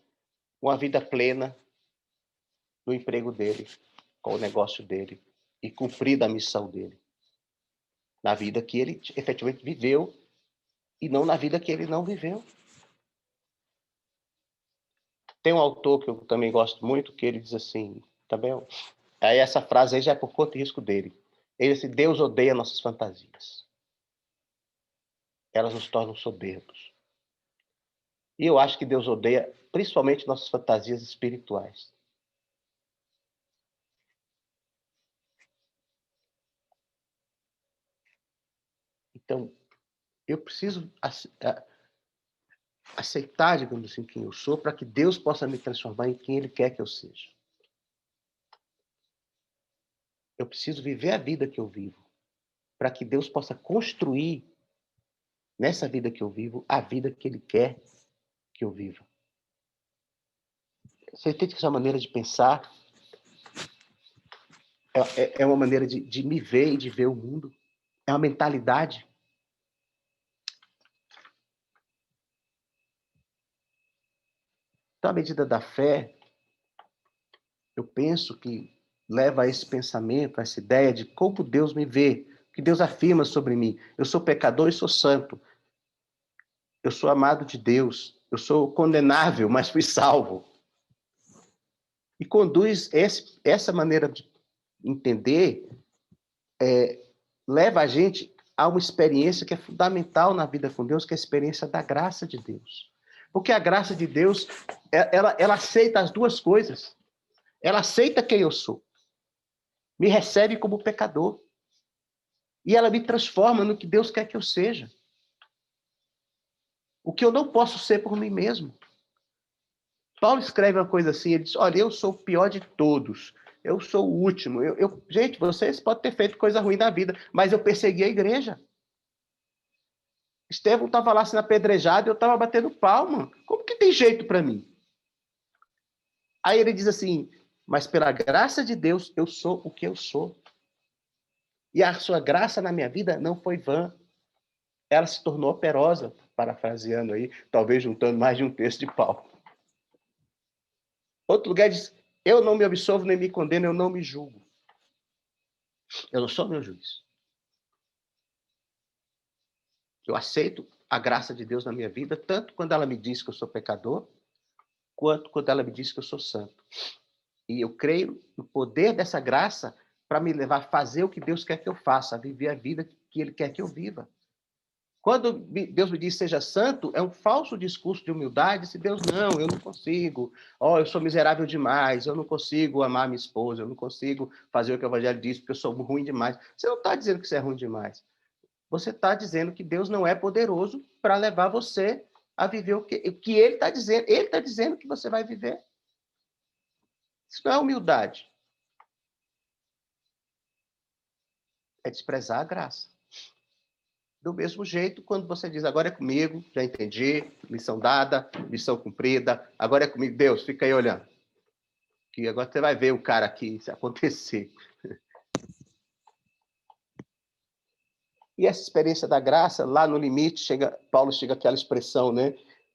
uma vida plena no emprego dele, com o negócio dele, e cumprido a missão dele, na vida que ele efetivamente viveu, e não na vida que ele não viveu. Tem um autor que eu também gosto muito, que ele diz assim, também, aí essa frase aí já é por conta e risco dele. Ele diz assim: Deus odeia nossas fantasias. Elas nos tornam soberbos. E eu acho que Deus odeia principalmente nossas fantasias espirituais. Então, eu preciso aceitar, digamos assim, quem eu sou, para que Deus possa me transformar em quem Ele quer que eu seja. Eu preciso viver a vida que eu vivo, para que Deus possa construir nessa vida que eu vivo a vida que Ele quer que eu viva. Você entende que essa maneira de pensar é uma maneira de me ver e de ver o mundo? É uma mentalidade. Então, a medida da fé, eu penso que leva a esse pensamento, a essa ideia de como Deus me vê, que Deus afirma sobre mim. Eu sou pecador e sou santo. Eu sou amado de Deus. Eu sou condenável, mas fui salvo. E conduz essa maneira de entender, leva a gente a uma experiência que é fundamental na vida com Deus, que é a experiência da graça de Deus. Porque a graça de Deus, ela aceita as duas coisas. Ela aceita quem eu sou. Me recebe como pecador. E ela me transforma no que Deus quer que eu seja. O que eu não posso ser por mim mesmo. Paulo escreve uma coisa assim, ele diz: olha, eu sou o pior de todos. Eu sou o último. Gente, vocês podem ter feito coisa ruim na vida, mas eu persegui a igreja. Estevão estava lá sendo apedrejado e eu estava batendo palma. Como que tem jeito para mim? Aí ele diz assim: mas pela graça de Deus, eu sou o que eu sou. E a sua graça na minha vida não foi vã. Ela se tornou operosa, parafraseando aí, talvez juntando mais de um texto de Paulo. Outro lugar diz: eu não me absolvo nem me condeno, eu não me julgo. Eu não sou meu juiz. Eu aceito a graça de Deus na minha vida, tanto quando ela me diz que eu sou pecador, quanto quando ela me diz que eu sou santo. E eu creio no poder dessa graça para me levar a fazer o que Deus quer que eu faça, a viver a vida que Ele quer que eu viva. Quando Deus me diz seja santo, é um falso discurso de humildade. Se Deus, não, eu não consigo. Eu sou miserável demais, eu não consigo amar minha esposa, eu não consigo fazer o que o Evangelho diz, porque eu sou ruim demais. Você não está dizendo que você é ruim demais. Você está dizendo que Deus não é poderoso para levar você a viver o que Ele está dizendo. Ele está dizendo que está dizendo que você vai viver. Isso não é humildade. é desprezar a graça. Do mesmo jeito, quando você diz, agora é comigo, já entendi, lição dada, missão cumprida, agora é comigo, Deus, fica aí olhando. Que agora você vai ver o cara aqui, se acontecer. E essa experiência da graça, lá no limite, Paulo chega àquela expressão, né?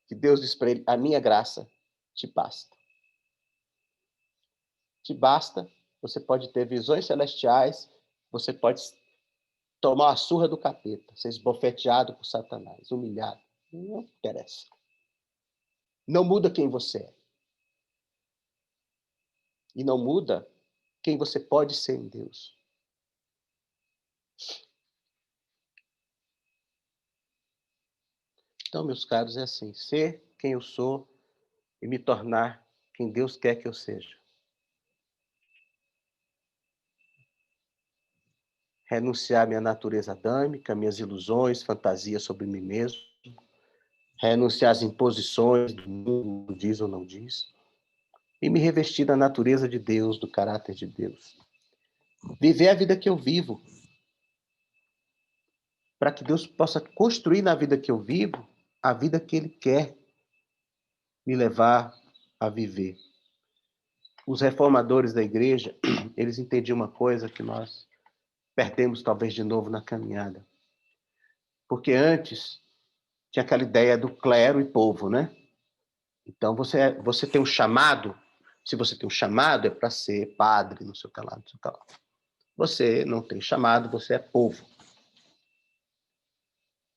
Que Deus diz para ele, a minha graça te basta. Te basta, você pode ter visões celestiais, você pode tomar a surra do capeta, ser esbofeteado por Satanás, humilhado. Não interessa. Não muda quem você é. E não muda quem você pode ser em Deus. Então, meus caros, é assim, ser quem eu sou e me tornar quem Deus quer que eu seja. Renunciar à minha natureza adâmica, minhas ilusões, fantasias sobre mim mesmo. Renunciar às imposições do mundo, diz ou não diz. E me revestir da natureza de Deus, do caráter de Deus. Viver a vida que eu vivo. Para que Deus possa construir na vida que eu vivo a vida que Ele quer me levar a viver. Os reformadores da igreja, eles entendiam uma coisa que nós perdemos talvez de novo na caminhada. Porque antes tinha aquela ideia do clero e povo, né? Então você tem um chamado, se você tem um chamado é para ser padre, não sei o que lá, não sei o que lá. Você não tem chamado, você é povo.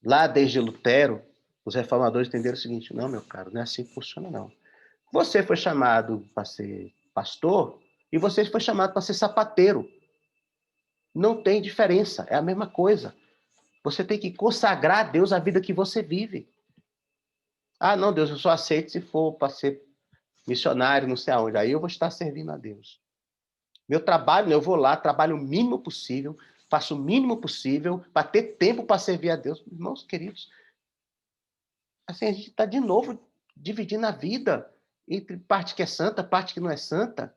Lá desde Lutero, os reformadores entenderam o seguinte, não, meu caro, não é assim que funciona, não. Você foi chamado para ser pastor e você foi chamado para ser sapateiro. Não tem diferença, é a mesma coisa. Você tem que consagrar a Deus a vida que você vive. Ah, não, Deus, eu só aceito se for para ser missionário, não sei aonde. Aí eu vou estar servindo a Deus. Meu trabalho, eu vou lá, trabalho o mínimo possível, faço o mínimo possível para ter tempo para servir a Deus. Irmãos queridos, assim, a gente está de novo dividindo a vida entre parte que é santa, parte que não é santa.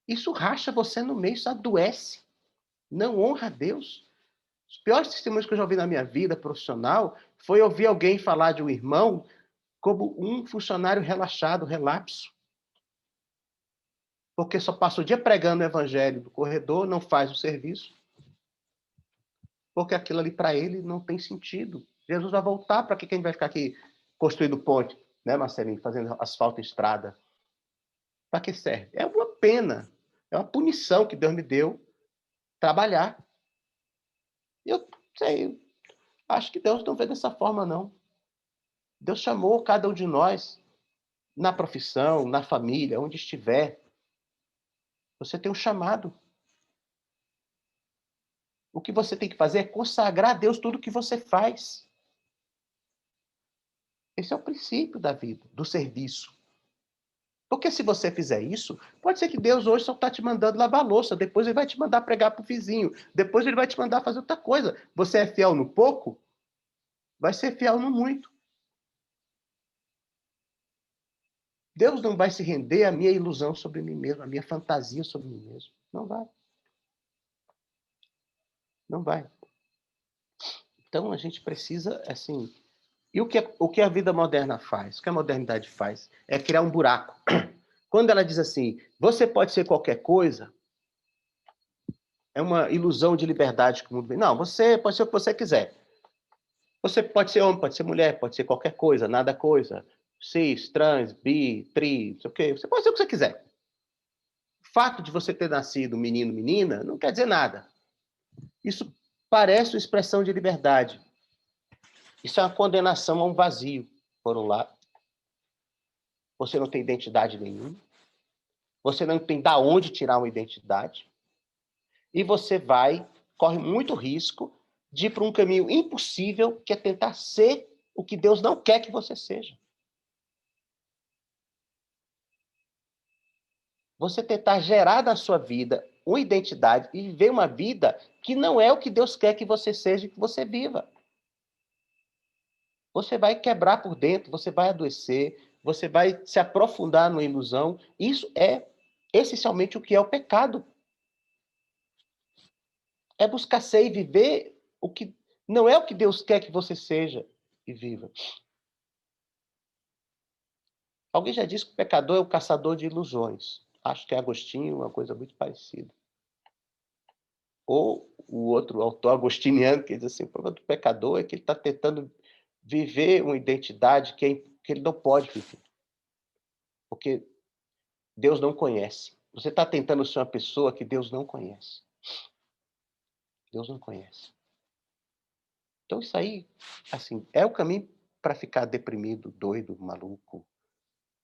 Isso racha você no meio, isso adoece. Não honra a Deus. Os piores testemunhos que eu já ouvi na minha vida profissional foi ouvir alguém falar de um irmão como um funcionário relaxado, relapso. Porque só passa o dia pregando o evangelho do corredor, não faz o serviço. Porque aquilo ali para ele não tem sentido. Jesus vai voltar, para que a gente vai ficar aqui construindo ponte, né, Marcelinho, fazendo asfalto e estrada? Para que serve? É uma pena, é uma punição que Deus me deu trabalhar. Eu sei, acho que Deus não vê dessa forma, não. Deus chamou cada um de nós, na profissão, na família, onde estiver. Você tem um chamado. O que você tem que fazer é consagrar a Deus tudo o que você faz. Esse é o princípio da vida, do serviço. Porque se você fizer isso, pode ser que Deus hoje só está te mandando lavar a louça, depois ele vai te mandar pregar para o vizinho, depois ele vai te mandar fazer outra coisa. Você é fiel no pouco, vai ser fiel no muito. Deus não vai se render à minha ilusão sobre mim mesmo, à minha fantasia sobre mim mesmo. Não vai. Não vai. Então a gente precisa, assim... E o que a vida moderna faz? O que a modernidade faz? É criar um buraco. Quando ela diz assim, você pode ser qualquer coisa, é uma ilusão de liberdade que o mundo vem. Não, você pode ser o que você quiser. Você pode ser homem, pode ser mulher, pode ser qualquer coisa, nada coisa. Cis, trans, bi, tri, não sei o quê. Você pode ser o que você quiser. O fato de você ter nascido menino, menina, não quer dizer nada. Isso parece uma expressão de liberdade. Isso é uma condenação a um vazio, por um lado. Você não tem identidade nenhuma. Você não tem de onde tirar uma identidade. E você corre muito risco de ir para um caminho impossível, que é tentar ser o que Deus não quer que você seja. Você tentar gerar na sua vida uma identidade e viver uma vida que não é o que Deus quer que você seja e que você viva. Você vai quebrar por dentro, você vai adoecer, você vai se aprofundar numa ilusão. Isso é essencialmente o que é o pecado. É buscar ser e viver o que não é o que Deus quer que você seja e viva. Alguém já disse que o pecador é o caçador de ilusões. Acho que é Agostinho, uma coisa muito parecida. Ou o outro autor agostiniano, que diz assim, o problema do pecador é que ele está tentando viver uma identidade que ele não pode viver. Porque Deus não conhece. Você está tentando ser uma pessoa que Deus não conhece. Deus não conhece. Então isso aí, assim, é o caminho para ficar deprimido, doido, maluco,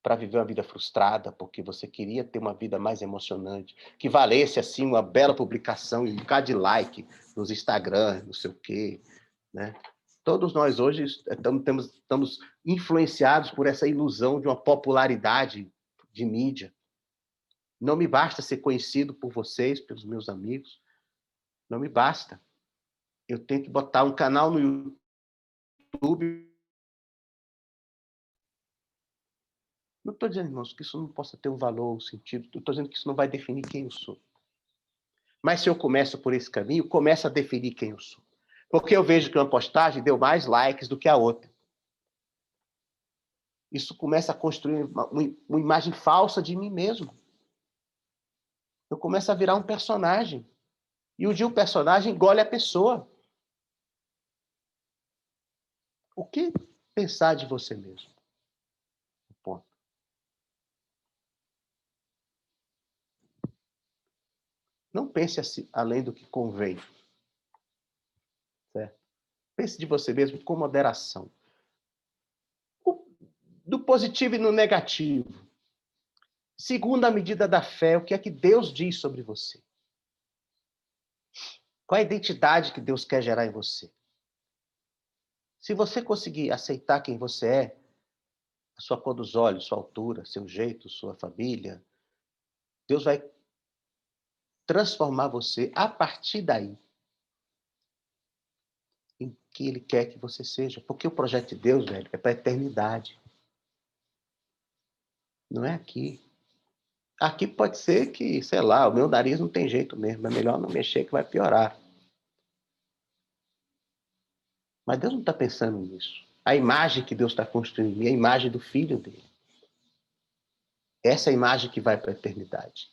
para viver uma vida frustrada, porque você queria ter uma vida mais emocionante, que valesse, assim, uma bela publicação e um bocado de like nos Instagram, não sei o quê, né? Todos nós hoje estamos influenciados por essa ilusão de uma popularidade de mídia. Não me basta ser conhecido por vocês, pelos meus amigos. Não me basta. Eu tenho que botar um canal no YouTube. Não estou dizendo, irmãos, que isso não possa ter um valor, um sentido. Estou dizendo que isso não vai definir quem eu sou. Mas se eu começo por esse caminho, começa a definir quem eu sou. Porque eu vejo que uma postagem deu mais likes do que a outra. Isso começa a construir uma imagem falsa de mim mesmo. Eu começo a virar um personagem. E o dia o personagem engole a pessoa. O que pensar de você mesmo? Ponto. Não pense assim, além do que convém. Certo? Pense de você mesmo com moderação. Do positivo e no negativo. Segundo a medida da fé, o que é que Deus diz sobre você? Qual é a identidade que Deus quer gerar em você? Se você conseguir aceitar quem você é, a sua cor dos olhos, sua altura, seu jeito, sua família, Deus vai transformar você a partir daí em que Ele quer que você seja. Porque o projeto de Deus, velho, é para a eternidade. Não é aqui. Aqui pode ser que, sei lá, o meu nariz não tem jeito mesmo. É melhor não mexer que vai piorar. Mas Deus não está pensando nisso. A imagem que Deus está construindo é a imagem do Filho dele. Essa é a imagem que vai para a eternidade.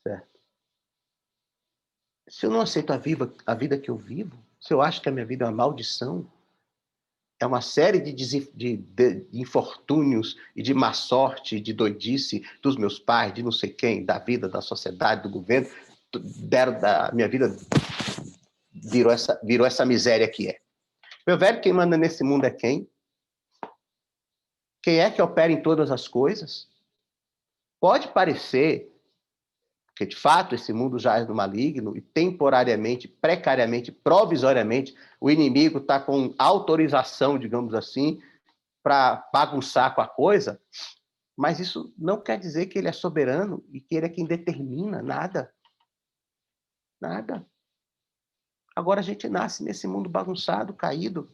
Certo? Se eu não aceito a vida que eu vivo, se eu acho que a minha vida é uma maldição, é uma série de infortúnios e de má sorte, de doidice dos meus pais, de não sei quem, da vida, da sociedade, do governo, deram da minha vida, virou essa miséria que é. Meu velho, quem manda nesse mundo é quem? Quem é que opera em todas as coisas? Pode parecer que, de fato, esse mundo jaz no maligno e temporariamente, precariamente, provisoriamente, o inimigo está com autorização, digamos assim, para bagunçar com a coisa, mas isso não quer dizer que ele é soberano e que ele é quem determina nada. Nada. Agora a gente nasce nesse mundo bagunçado, caído.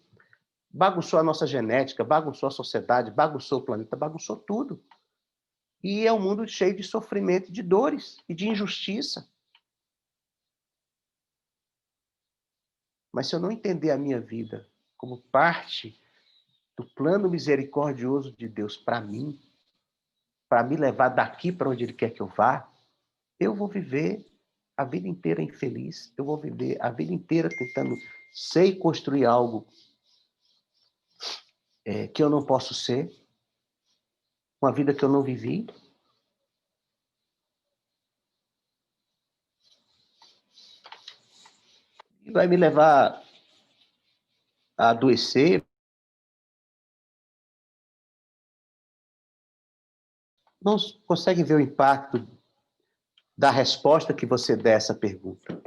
Bagunçou a nossa genética, bagunçou a sociedade, bagunçou o planeta, bagunçou tudo. E é um mundo cheio de sofrimento, de dores e de injustiça. Mas se eu não entender a minha vida como parte do plano misericordioso de Deus para mim, para me levar daqui para onde Ele quer que eu vá, eu vou viver a vida inteira infeliz, eu vou viver a vida inteira tentando ser e construir algo que eu não posso ser, uma vida que eu não vivi. E vai me levar a adoecer. Não consegue ver o impacto da resposta que você der a essa pergunta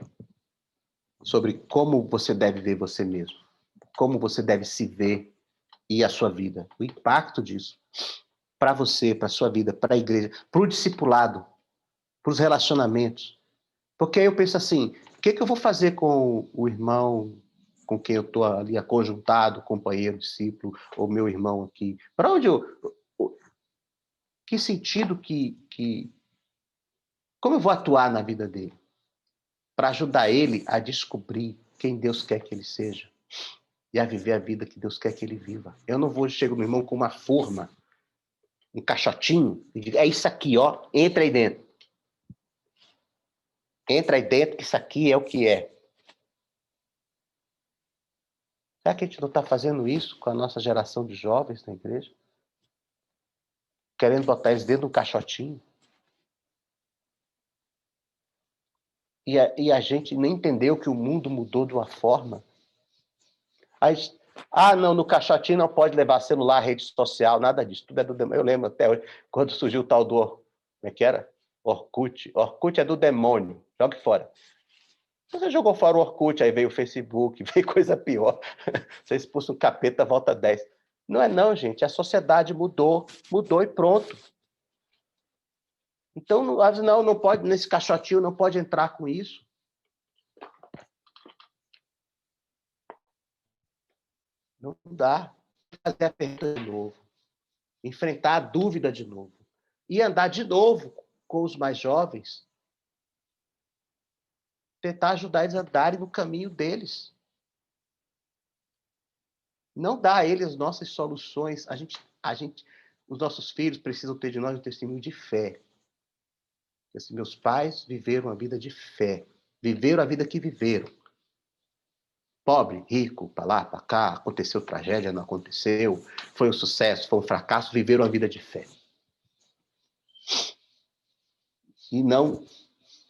sobre como você deve ver você mesmo, como você deve se ver e a sua vida. O impacto disso para você, para a sua vida, para a igreja, para o discipulado, para os relacionamentos. Porque aí eu penso assim, o que eu vou fazer com o irmão com quem eu estou ali aconjuntado, companheiro, discípulo, ou meu irmão aqui? Para onde eu... Que sentido que... Como eu vou atuar na vida dele? para ajudar ele a descobrir quem Deus quer que ele seja e a viver a vida que Deus quer que ele viva. Eu não vou chegar no irmão com uma forma, um caixotinho, e digo, é isso aqui, ó, entra aí dentro. Entra aí dentro, que isso aqui é o que é. Será que a gente não está fazendo isso com a nossa geração de jovens na igreja? Querendo botar eles dentro de um caixotinho? E a gente nem entendeu que o mundo mudou de uma forma. Aí, não, no caixotinho não pode levar celular, rede social, nada disso. Tudo é do demônio. Eu lembro até hoje, quando surgiu o tal do... Como é que era? Orkut. Orkut é do demônio. Jogue fora. Você jogou fora o Orkut, aí veio o Facebook, veio coisa pior. Você expulsa um capeta, volta 10. Não é não, gente. A sociedade mudou. Mudou e pronto. Então, não pode, nesse caixotinho, não pode entrar com isso. Não dá. Fazer a pergunta de novo. Enfrentar a dúvida de novo. E andar de novo com os mais jovens. Tentar ajudar eles a andarem no caminho deles. Não dá a eles nossas soluções. Os nossos filhos precisam ter de nós um testemunho de fé. Assim, meus pais viveram a vida de fé. Viveram a vida que viveram. Pobre, rico, para lá, para cá, aconteceu tragédia, não aconteceu, foi um sucesso, foi um fracasso, viveram a vida de fé. E não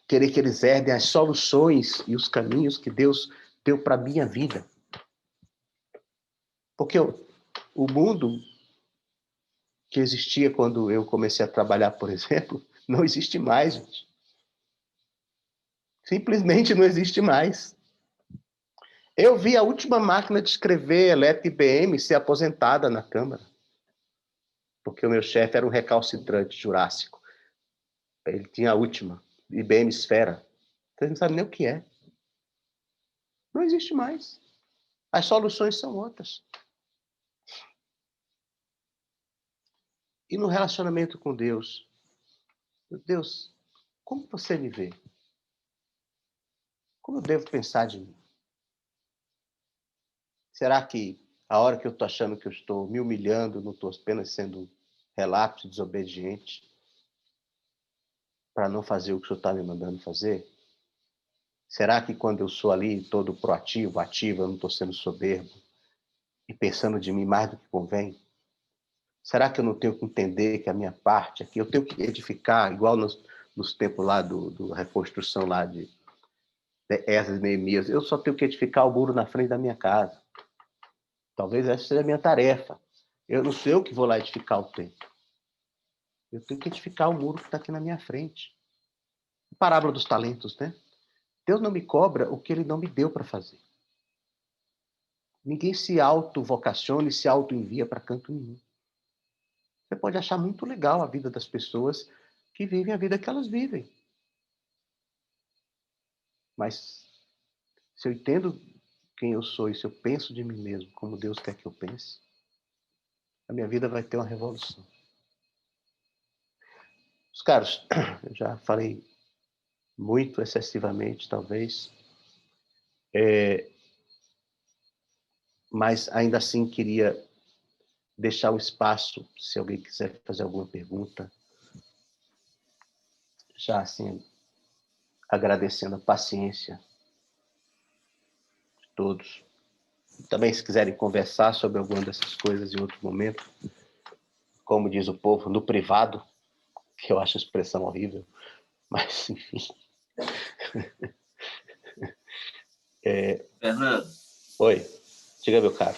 querer que eles herdem as soluções e os caminhos que Deus deu para a minha vida. Porque o mundo que existia quando eu comecei a trabalhar, por exemplo, não existe mais, gente. Simplesmente não existe mais. Eu vi a última máquina de escrever elétrica IBM ser aposentada na Câmara. Porque o meu chefe era um recalcitrante jurássico. Ele tinha a última, IBM Esfera. Vocês não sabem nem o que é. Não existe mais. As soluções são outras. E no relacionamento com Deus, Deus, como você me vê? Como eu devo pensar de mim? Será que a hora que eu estou achando que eu estou me humilhando, não estou apenas sendo relapso, desobediente, para não fazer o que o Senhor está me mandando fazer? Será que quando eu sou ali todo proativo, ativo, eu não estou sendo soberbo e pensando de mim mais do que convém? Será que eu não tenho que entender que a minha parte aqui, eu tenho que edificar, igual nos tempos lá do reconstrução lá de Esdras e Neemias, eu só tenho que edificar o muro na frente da minha casa. Talvez essa seja a minha tarefa. Eu não sei eu que vou lá edificar o templo. Eu tenho que edificar o muro que está aqui na minha frente. A parábola dos talentos, né? Deus não me cobra o que ele não me deu para fazer. Ninguém se auto-vocaciona e se auto-envia para canto nenhum. Você pode achar muito legal a vida das pessoas que vivem a vida que elas vivem. Mas se eu entendo quem eu sou e se eu penso de mim mesmo como Deus quer que eu pense, a minha vida vai ter uma revolução. Os caros, eu já falei muito excessivamente, talvez, mas ainda assim queria deixar o espaço, se alguém quiser fazer alguma pergunta, já assim, agradecendo a paciência de todos. Também, se quiserem conversar sobre alguma dessas coisas em outro momento, como diz o povo, no privado, que eu acho a expressão horrível, mas, enfim.
Fernando,
Oi, diga, meu caro.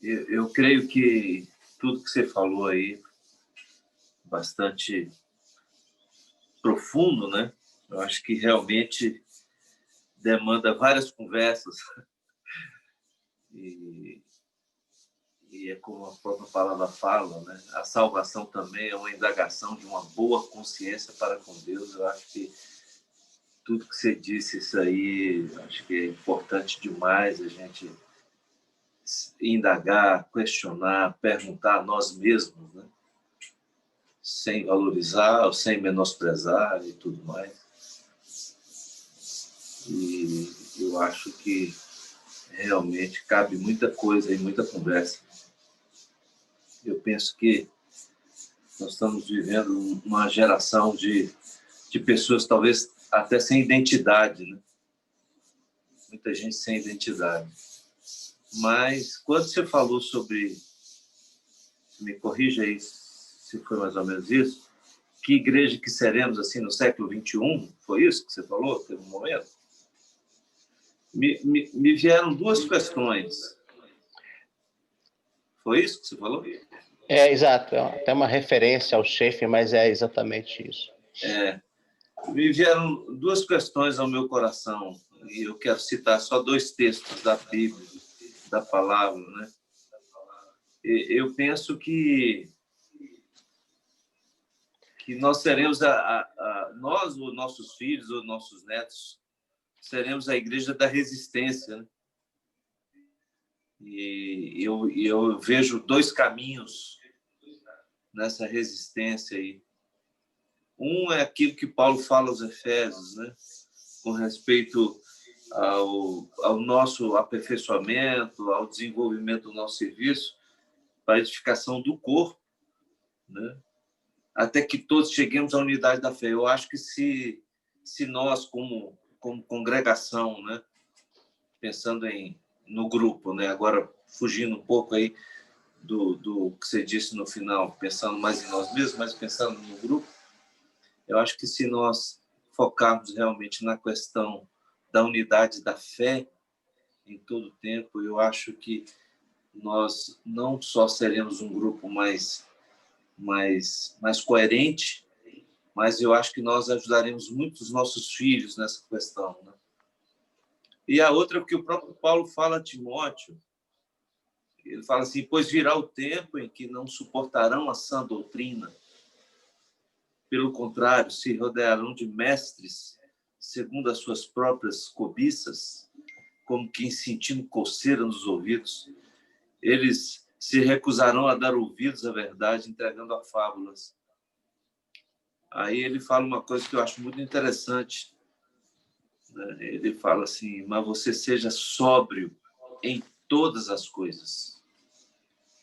eu creio que tudo que você falou aí, bastante profundo, né? Eu acho que realmente demanda várias conversas. E é como a própria palavra fala, né? A salvação também é uma indagação de uma boa consciência para com Deus. Eu acho que tudo que você disse, isso aí, acho que é importante demais a gente indagar, questionar, perguntar a nós mesmos, né? sem valorizar, ou sem menosprezar e tudo mais. E eu acho que realmente cabe muita coisa e muita conversa. Eu penso que nós estamos vivendo uma geração de pessoas talvez até sem identidade, né? Muita gente sem identidade. Mas quando você falou sobre, me corrija aí se foi mais ou menos isso, que igreja que seremos assim no século XXI, foi isso que você falou? Teve um momento? Me vieram duas questões. Foi isso que você falou?
Exato. É até uma referência ao chefe, mas é exatamente isso.
Me vieram duas questões ao meu coração, e eu quero citar só dois textos da Bíblia, da palavra, né? Eu penso que nós seremos, nós, ou nossos filhos, ou nossos netos, seremos a igreja da resistência, né? E eu vejo dois caminhos nessa resistência aí. Um é aquilo que Paulo fala aos Efésios, né? Com respeito ao nosso aperfeiçoamento, ao desenvolvimento do nosso serviço, para a edificação do corpo, né? Até que todos cheguemos à unidade da fé. Eu acho que se nós, como congregação, né? Pensando no grupo, né? Agora fugindo um pouco aí do que você disse no final, pensando mais em nós mesmos, mas pensando no grupo, eu acho que se nós focarmos realmente na questão da unidade da fé em todo o tempo, eu acho que nós não só seremos um grupo mais coerente, mas eu acho que nós ajudaremos muito os nossos filhos nessa questão, né? E a outra é que o próprio Paulo fala a Timóteo. Ele fala assim: pois virá o tempo em que não suportarão a sã doutrina. Pelo contrário, se rodearão de mestres, segundo as suas próprias cobiças, como quem sentindo coceira nos ouvidos. Eles se recusarão a dar ouvidos à verdade, entregando a fábulas. Aí ele fala uma coisa que eu acho muito interessante, né? Ele fala assim: mas você seja sóbrio em todas as coisas,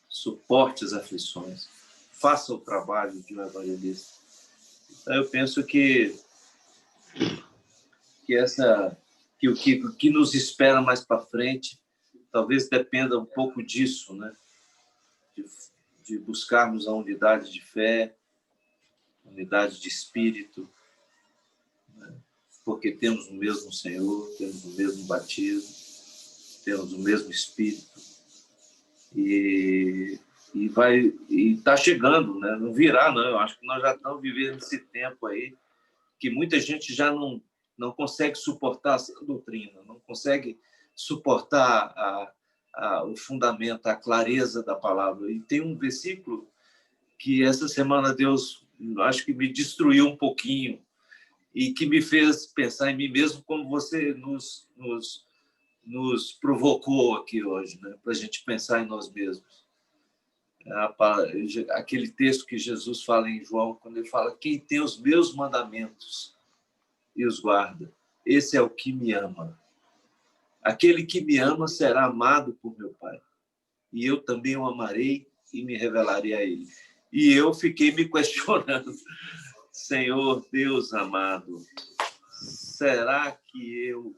suporte as aflições, faça o trabalho de um evangelista. Então, eu penso que o que nos espera mais para frente talvez dependa um pouco disso, né? De buscarmos a unidade de fé, unidade de espírito, né? Porque temos o mesmo Senhor, temos o mesmo batismo, temos o mesmo Espírito, e está chegando, né? Não virá, não. Eu acho que nós já estamos vivendo esse tempo aí que muita gente já não consegue suportar a doutrina, não consegue suportar o fundamento, a clareza da palavra. E tem um versículo que essa semana Deus, acho que me destruiu um pouquinho e que me fez pensar em mim mesmo, como você nos provocou aqui hoje, né? Para a gente pensar em nós mesmos. Aquele texto que Jesus fala em João, quando ele fala: quem tem os meus mandamentos e os guarda, esse é o que me ama. Aquele que me ama será amado por meu Pai, e eu também o amarei e me revelarei a ele. E eu fiquei me questionando: Senhor Deus amado, será que eu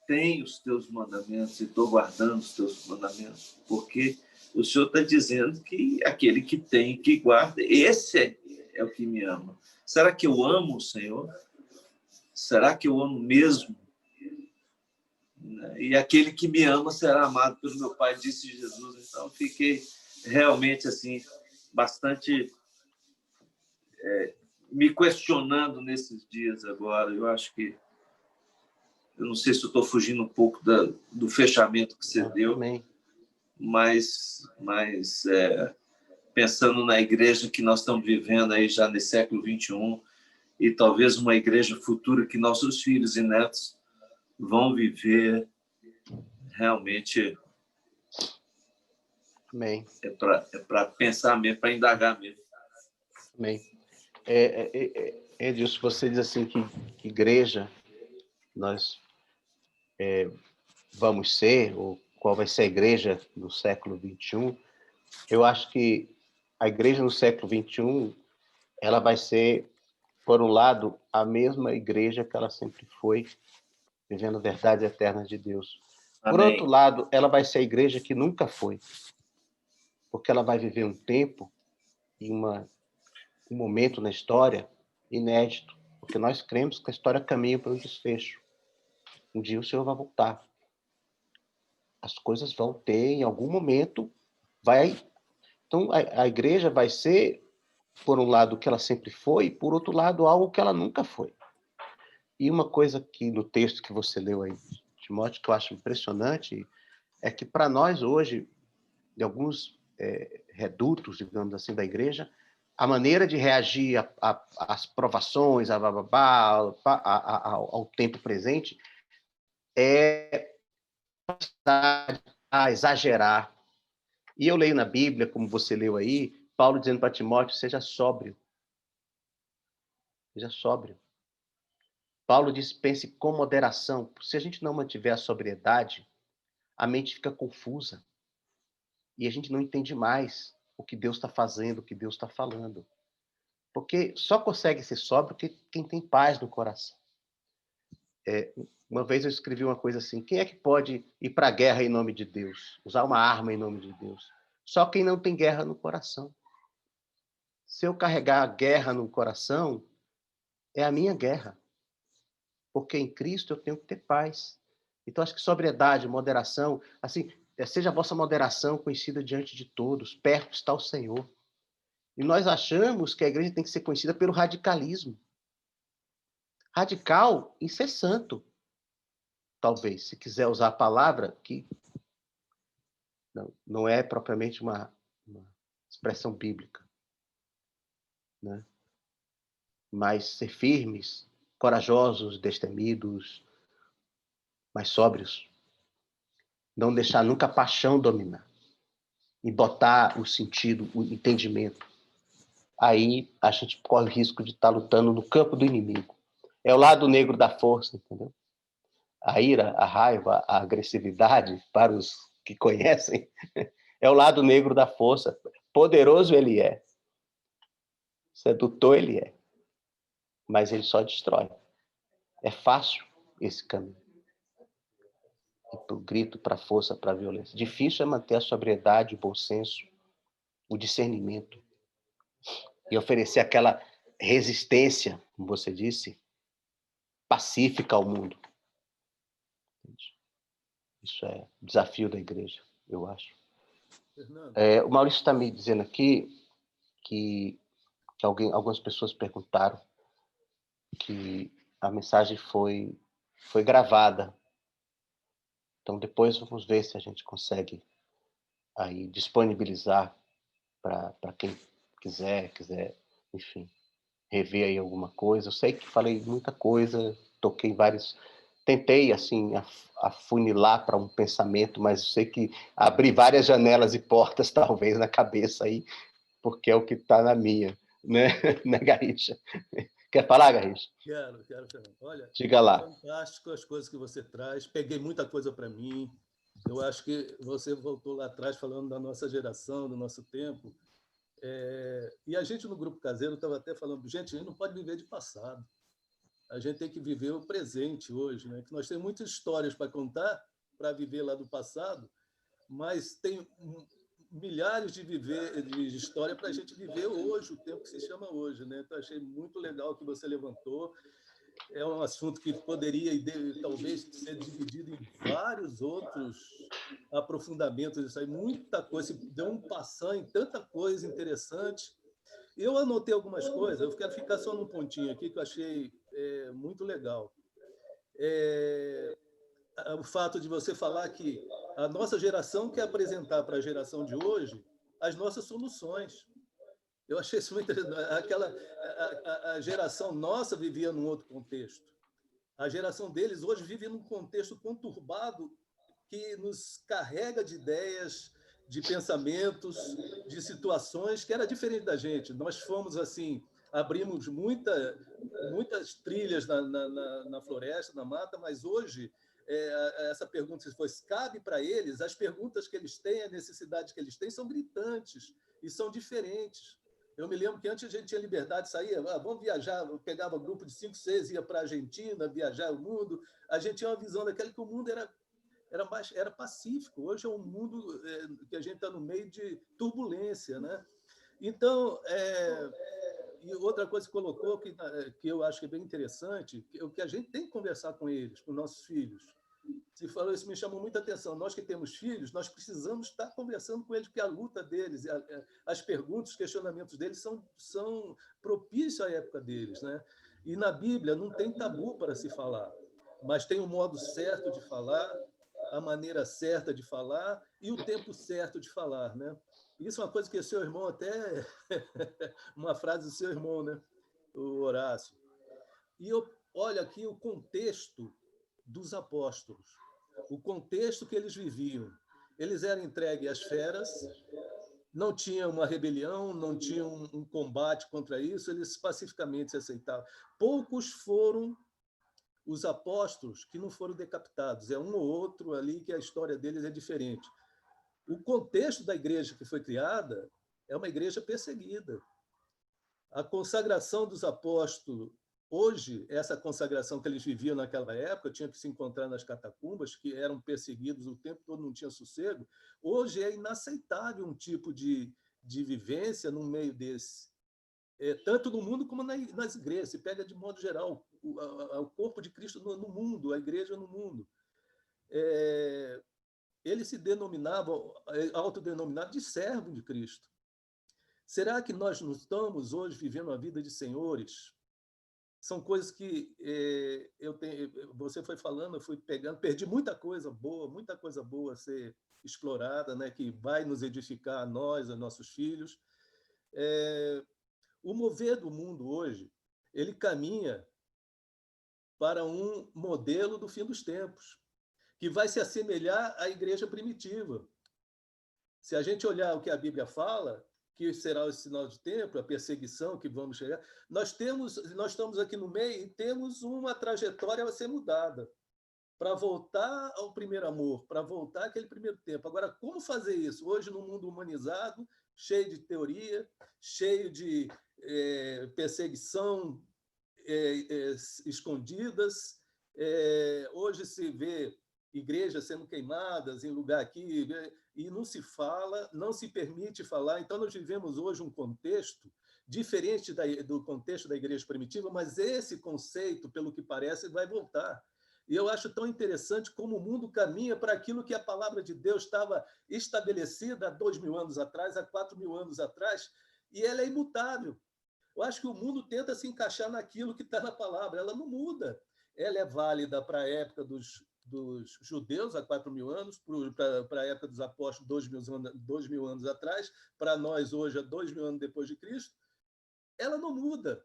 tenho os teus mandamentos e estou guardando os teus mandamentos? Porque o Senhor está dizendo que aquele que tem, que guarda, esse é o que me ama. Será que eu amo o Senhor? Será que eu amo mesmo? E aquele que me ama será amado pelo meu Pai, disse Jesus. Então, fiquei realmente assim bastante me questionando nesses dias agora. Eu acho que eu não sei se eu estou fugindo um pouco do fechamento que você deu,
também.
mas pensando na igreja que nós estamos vivendo aí já no século XXI, e talvez uma igreja futura que nossos filhos e netos vão viver realmente
Amém.
É para pensar mesmo, para indagar mesmo.
Amém. Edilson, você diz assim que igreja nós vamos ser, ou qual vai ser a igreja do século XXI. Eu acho que a igreja no século XXI, ela vai ser, por um lado, a mesma igreja que ela sempre foi, vivendo verdades eternas de Deus. Por
Amém.
outro lado, ela vai ser a igreja que nunca foi, porque ela vai viver um tempo e um momento na história inédito, porque nós cremos que a história caminha para um desfecho. Um dia o Senhor vai voltar. As coisas vão ter, em algum momento, vai... Então, a igreja vai ser, por um lado, o que ela sempre foi, e, por outro lado, algo que ela nunca foi. E uma coisa que no texto que você leu aí, Timóteo, que eu acho impressionante, é que para nós hoje, de alguns redutos, digamos assim, da igreja, a maneira de reagir às provações, ao tempo presente, é a exagerar. E eu leio na Bíblia, como você leu aí, Paulo dizendo para Timóteo, seja sóbrio. Seja sóbrio. Paulo diz, pense com moderação. Se a gente não mantiver a sobriedade, a mente fica confusa. E a gente não entende mais o que Deus está fazendo, o que Deus está falando. Porque só consegue ser sóbrio quem tem paz no coração. Uma vez eu escrevi uma coisa assim, quem é que pode ir para a guerra em nome de Deus? Usar uma arma em nome de Deus? Só quem não tem guerra no coração. Se eu carregar a guerra no coração, é a minha guerra. Porque em Cristo eu tenho que ter paz. Então, acho que sobriedade, moderação, assim, seja a vossa moderação conhecida diante de todos, perto está o Senhor. E nós achamos que a igreja tem que ser conhecida pelo radicalismo. Radical em ser santo, talvez, se quiser usar a palavra, que não é propriamente uma expressão bíblica. Né? Mas ser firmes, corajosos, destemidos, mas sóbrios. Não deixar nunca a paixão dominar. E botar o sentido, o entendimento. Aí a gente corre o risco de estar lutando no campo do inimigo. É o lado negro da força, entendeu? A ira, a raiva, a agressividade, para os que conhecem, é o lado negro da força. Poderoso ele é. Sedutor ele é. Mas ele só destrói. É fácil esse caminho. E para o grito, para a força, para a violência. Difícil é manter a sobriedade, o bom senso, o discernimento. E oferecer aquela resistência, como você disse, pacífica ao mundo. Isso é o desafio da igreja, eu acho. O Maurício está me dizendo aqui que algumas pessoas perguntaram que a mensagem foi gravada. Então, depois vamos ver se a gente consegue aí disponibilizar para quem quiser, enfim, rever aí alguma coisa. Eu sei que falei muita coisa, toquei vários... Tentei, assim, afunilar para um pensamento, mas eu sei que abri várias janelas e portas, talvez, na cabeça aí, porque é o que está na minha, né, né, Garrincha? Quer falar, Garrincha?
Quero, Fernando. Olha,
Diga lá.
fantástico as coisas que você traz. Peguei muita coisa para mim. Eu acho que você voltou lá atrás falando da nossa geração, do nosso tempo. E a gente no Grupo Caseiro estava até falando, gente, a gente não pode viver de passado. A gente tem que viver o presente hoje, né? Que nós temos muitas histórias para contar, para viver lá do passado, mas tem milhares de história para a gente viver hoje, o tempo que se chama hoje, né? Então, achei muito legal o que você levantou. É um assunto que poderia e deve, talvez ser dividido em vários outros aprofundamentos disso aí, muita coisa, deu um passão em tanta coisa interessante. Eu anotei algumas coisas, eu quero ficar só num pontinho aqui que eu achei muito legal. O fato de você falar que a nossa geração quer apresentar para a geração de hoje as nossas soluções. Eu achei isso muito interessante. A geração nossa vivia num outro contexto. A geração deles hoje vive num contexto conturbado que nos carrega de ideias, de pensamentos, de situações que era diferente da gente. Nós fomos assim, abrimos muitas trilhas na floresta, na mata, mas hoje essa pergunta, se fosse, cabe para eles, as perguntas que eles têm, a necessidade que eles têm, são gritantes e são diferentes. Eu me lembro que antes a gente tinha liberdade, saía, vamos viajar, eu pegava um grupo de 5, 6, ia para a Argentina, viajar o mundo, a gente tinha uma visão daquela que o mundo era pacífico. Hoje é um mundo que a gente está no meio de turbulência, né? Então, e outra coisa que colocou, que eu acho que é bem interessante, o que a gente tem que conversar com eles, com nossos filhos. Se falou, isso me chamou muita atenção. Nós que temos filhos, nós precisamos estar conversando com eles, porque a luta deles, as perguntas, os questionamentos deles são propícios à época deles, né? E na Bíblia não tem tabu para se falar, mas tem o modo certo de falar, a maneira certa de falar e o tempo certo de falar, né? Isso é uma coisa que o seu irmão até... uma frase do seu irmão, né? O Horácio. E olha aqui o contexto dos apóstolos, o contexto que eles viviam. Eles eram entregues às feras, não tinha uma rebelião, não tinha um combate contra isso, eles pacificamente se aceitavam. Poucos foram os apóstolos que não foram decapitados. É um ou outro ali que a história deles é diferente. O contexto da igreja que foi criada é uma igreja perseguida. A consagração dos apóstolos, hoje, essa consagração que eles viviam naquela época, tinha que se encontrar nas catacumbas, que eram perseguidos o tempo todo, não tinha sossego. Hoje é inaceitável um tipo de vivência no meio desse. Tanto no mundo como nas igrejas. Se pega de modo geral o corpo de Cristo no mundo, a igreja no mundo. Eles se denominavam, autodenominavam de servo de Cristo. Será que nós não estamos hoje vivendo uma vida de senhores? São coisas que você foi falando, eu fui pegando, perdi muita coisa boa a ser explorada, né, que vai nos edificar a nós, a nossos filhos. O mover do mundo hoje, ele caminha para um modelo do fim dos tempos, que vai se assemelhar à igreja primitiva. Se a gente olhar o que a Bíblia fala, que será o sinal de tempo, a perseguição que vamos chegar, nós estamos aqui no meio e temos uma trajetória a ser mudada para voltar ao primeiro amor, para voltar àquele primeiro tempo. Agora, como fazer isso? Hoje, num mundo humanizado, cheio de teoria, cheio de perseguição escondidas, hoje se vê igrejas sendo queimadas em lugar aqui, e não se fala, não se permite falar. Então, nós vivemos hoje um contexto diferente do contexto da igreja primitiva, mas esse conceito, pelo que parece, vai voltar. E eu acho tão interessante como o mundo caminha para aquilo que a palavra de Deus estava estabelecida há 2.000 anos atrás, há 4.000 anos atrás, e ela é imutável. Eu acho que o mundo tenta se encaixar naquilo que está na palavra, ela não muda. Ela é válida para a época dos judeus, há 4.000 anos, para a época dos apóstolos, 2.000 anos atrás, para nós hoje, há 2.000 anos depois de Cristo. Ela não muda.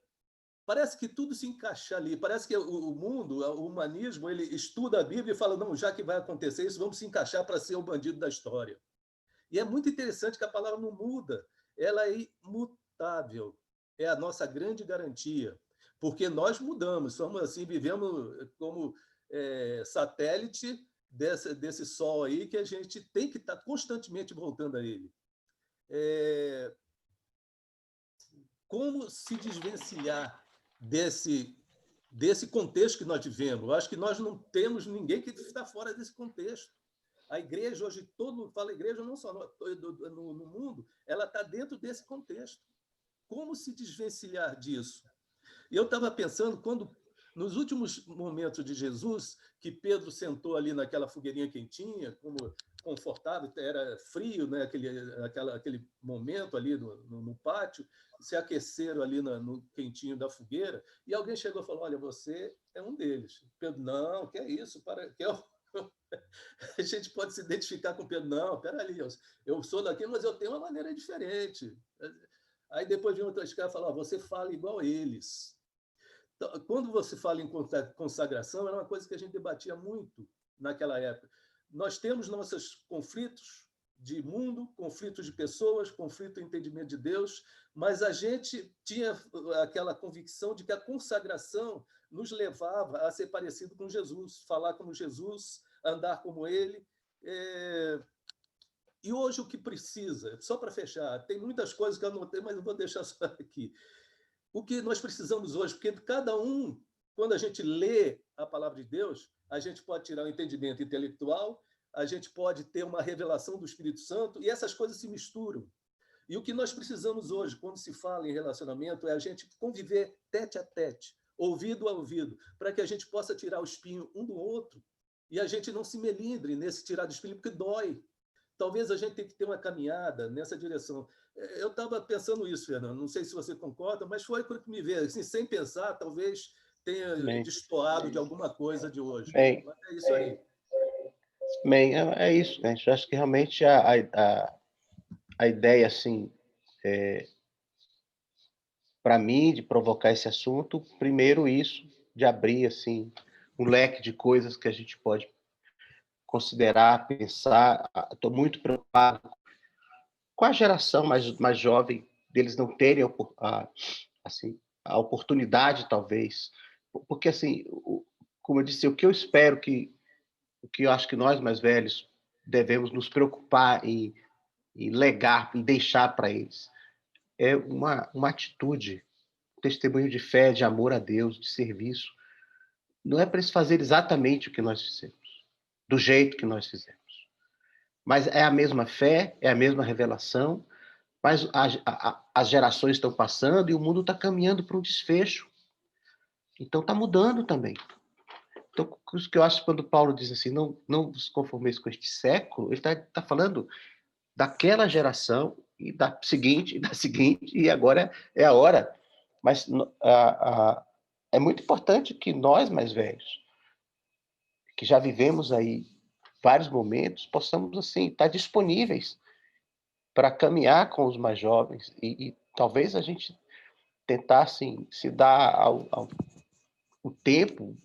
Parece que tudo se encaixa ali. Parece que o mundo, o humanismo, ele estuda a Bíblia e fala, não, já que vai acontecer isso, vamos se encaixar para ser o bandido da história. E é muito interessante que a palavra não muda. Ela é imutável. É a nossa grande garantia. Porque nós mudamos, somos assim, vivemos como satélite desse sol aí, que a gente tem que estar constantemente voltando a ele. Como se desvencilhar desse contexto que nós vivemos? Eu acho que nós não temos ninguém que está fora desse contexto. A igreja, hoje, todo mundo fala igreja, não só no mundo, ela está dentro desse contexto. Como se desvencilhar disso? E eu estava pensando, nos últimos momentos de Jesus, que Pedro sentou ali naquela fogueirinha quentinha, como confortável, era frio, né? aquele momento ali no pátio, se aqueceram ali no quentinho da fogueira, e alguém chegou e falou, olha, você é um deles. Pedro, não, que é isso? A gente pode se identificar com Pedro, não, peraí, eu sou daqui, mas eu tenho uma maneira diferente. Aí depois vem outro cara e fala, você fala igual a eles. Então, quando você fala em consagração, era uma coisa que a gente debatia muito naquela época. Nós temos nossos conflitos de mundo, conflito de pessoas, conflito de entendimento de Deus, mas a gente tinha aquela convicção de que a consagração nos levava a ser parecido com Jesus, falar como Jesus, andar como ele. E hoje o que precisa, só para fechar, tem muitas coisas que eu anotei, mas eu vou deixar só aqui. O que nós precisamos hoje, porque cada um, quando a gente lê a palavra de Deus, a gente pode tirar um entendimento intelectual, a gente pode ter uma revelação do Espírito Santo, e essas coisas se misturam. E o que nós precisamos hoje, quando se fala em relacionamento, é a gente conviver tete a tete, ouvido a ouvido, para que a gente possa tirar o espinho um do outro e a gente não se melindre nesse tirar do espinho, porque dói. Talvez a gente tenha que ter uma caminhada nessa direção. Eu estava pensando isso, Fernando, não sei se você concorda, mas foi quando me veio, assim, sem pensar, talvez tenha destoado de alguma coisa de hoje.
Bem,
mas é isso aí.
Bem, é isso, gente. Eu acho que realmente a ideia, assim, para mim, de provocar esse assunto, primeiro isso, de abrir assim um leque de coisas que a gente pode considerar, pensar. Estou muito preocupado com a geração mais jovem, deles não terem assim, a oportunidade, talvez. Porque, assim, como eu disse, o que eu espero o que eu acho que nós mais velhos devemos nos preocupar em legar, em deixar para eles, é uma atitude, testemunho de fé, de amor a Deus, de serviço. Não é para eles fazerem exatamente o que nós fizemos, do jeito que nós fizemos. Mas é a mesma fé, é a mesma revelação, mas as gerações estão passando e o mundo está caminhando para um desfecho. Então está mudando também. Então, isso que eu acho quando Paulo diz assim, não vos conformeis com este século, ele está falando daquela geração e da seguinte, e agora é a hora. Mas é muito importante que nós, mais velhos, que já vivemos aí vários momentos, possamos assim estar disponíveis para caminhar com os mais jovens e talvez a gente tentar assim, se dar o tempo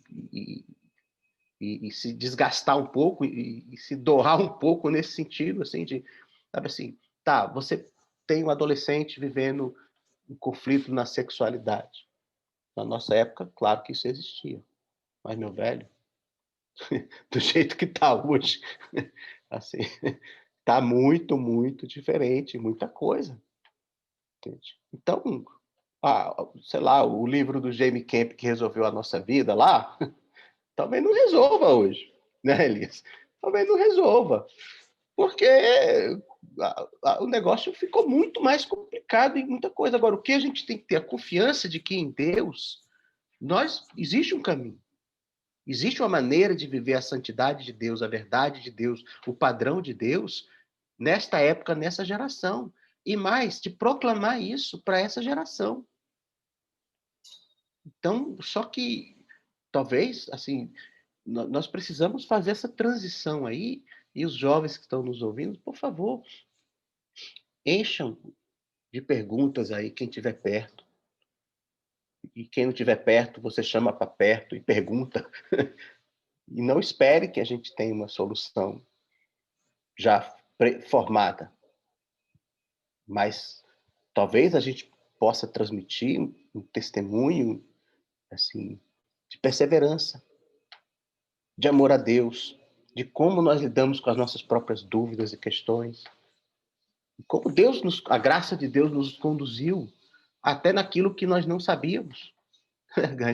e se desgastar um pouco e se doar um pouco nesse sentido, assim, de, sabe assim, tá, você tem um adolescente vivendo um conflito na sexualidade. Na nossa época, claro que isso existia. Mas, meu velho, do jeito que está hoje, assim, está muito, muito diferente, muita coisa. Entende? Então, sei lá, o livro do Jamie Camp que resolveu a nossa vida lá, talvez não resolva hoje, né, Elias? Talvez não resolva, porque o negócio ficou muito mais complicado em muita coisa. Agora, o que a gente tem que ter a confiança de que em Deus existe um caminho. Existe uma maneira de viver a santidade de Deus, a verdade de Deus, o padrão de Deus, nesta época, nessa geração. E mais, de proclamar isso para essa geração. Então, só que, talvez, assim, nós precisamos fazer essa transição aí, e os jovens que estão nos ouvindo, por favor, encham de perguntas aí quem estiver perto. E quem não estiver perto, você chama para perto e pergunta. E não espere que a gente tenha uma solução já formada. Mas talvez a gente possa transmitir um testemunho assim, de perseverança, de amor a Deus, de como nós lidamos com as nossas próprias dúvidas e questões. E como a graça de Deus nos conduziu até naquilo que nós não sabíamos.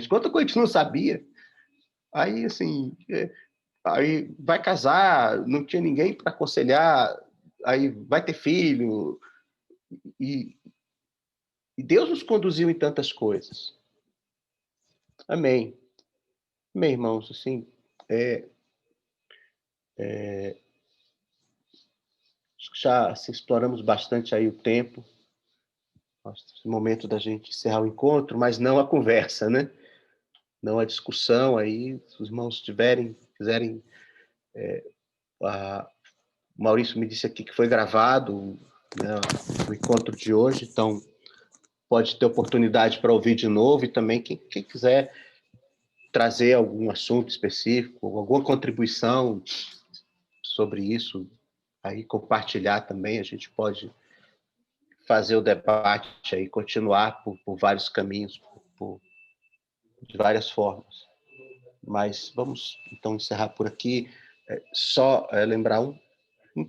Quanta coisa a gente não sabia. Aí, assim, aí vai casar, não tinha ninguém para aconselhar, aí vai ter filho, e Deus nos conduziu em tantas coisas. Amém. Amém, irmãos, assim, já assim, exploramos bastante aí o tempo, esse momento da gente encerrar o encontro, mas não a conversa, né? Não a discussão aí, se os irmãos quiserem, o Maurício me disse aqui que foi gravado, né, o encontro de hoje, então pode ter oportunidade para ouvir de novo, e também quem quiser trazer algum assunto específico, alguma contribuição sobre isso, aí compartilhar também, a gente pode fazer o debate aí, continuar por vários caminhos, de várias formas. Mas vamos, então, encerrar por aqui. Só lembrar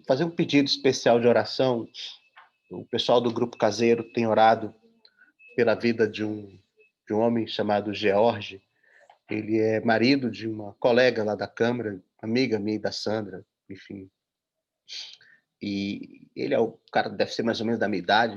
fazer um pedido especial de oração. O pessoal do Grupo Caseiro tem orado pela vida de um homem chamado George. Ele é marido de uma colega lá da Câmara, amiga minha e da Sandra, enfim. E ele é o cara, deve ser mais ou menos da minha idade,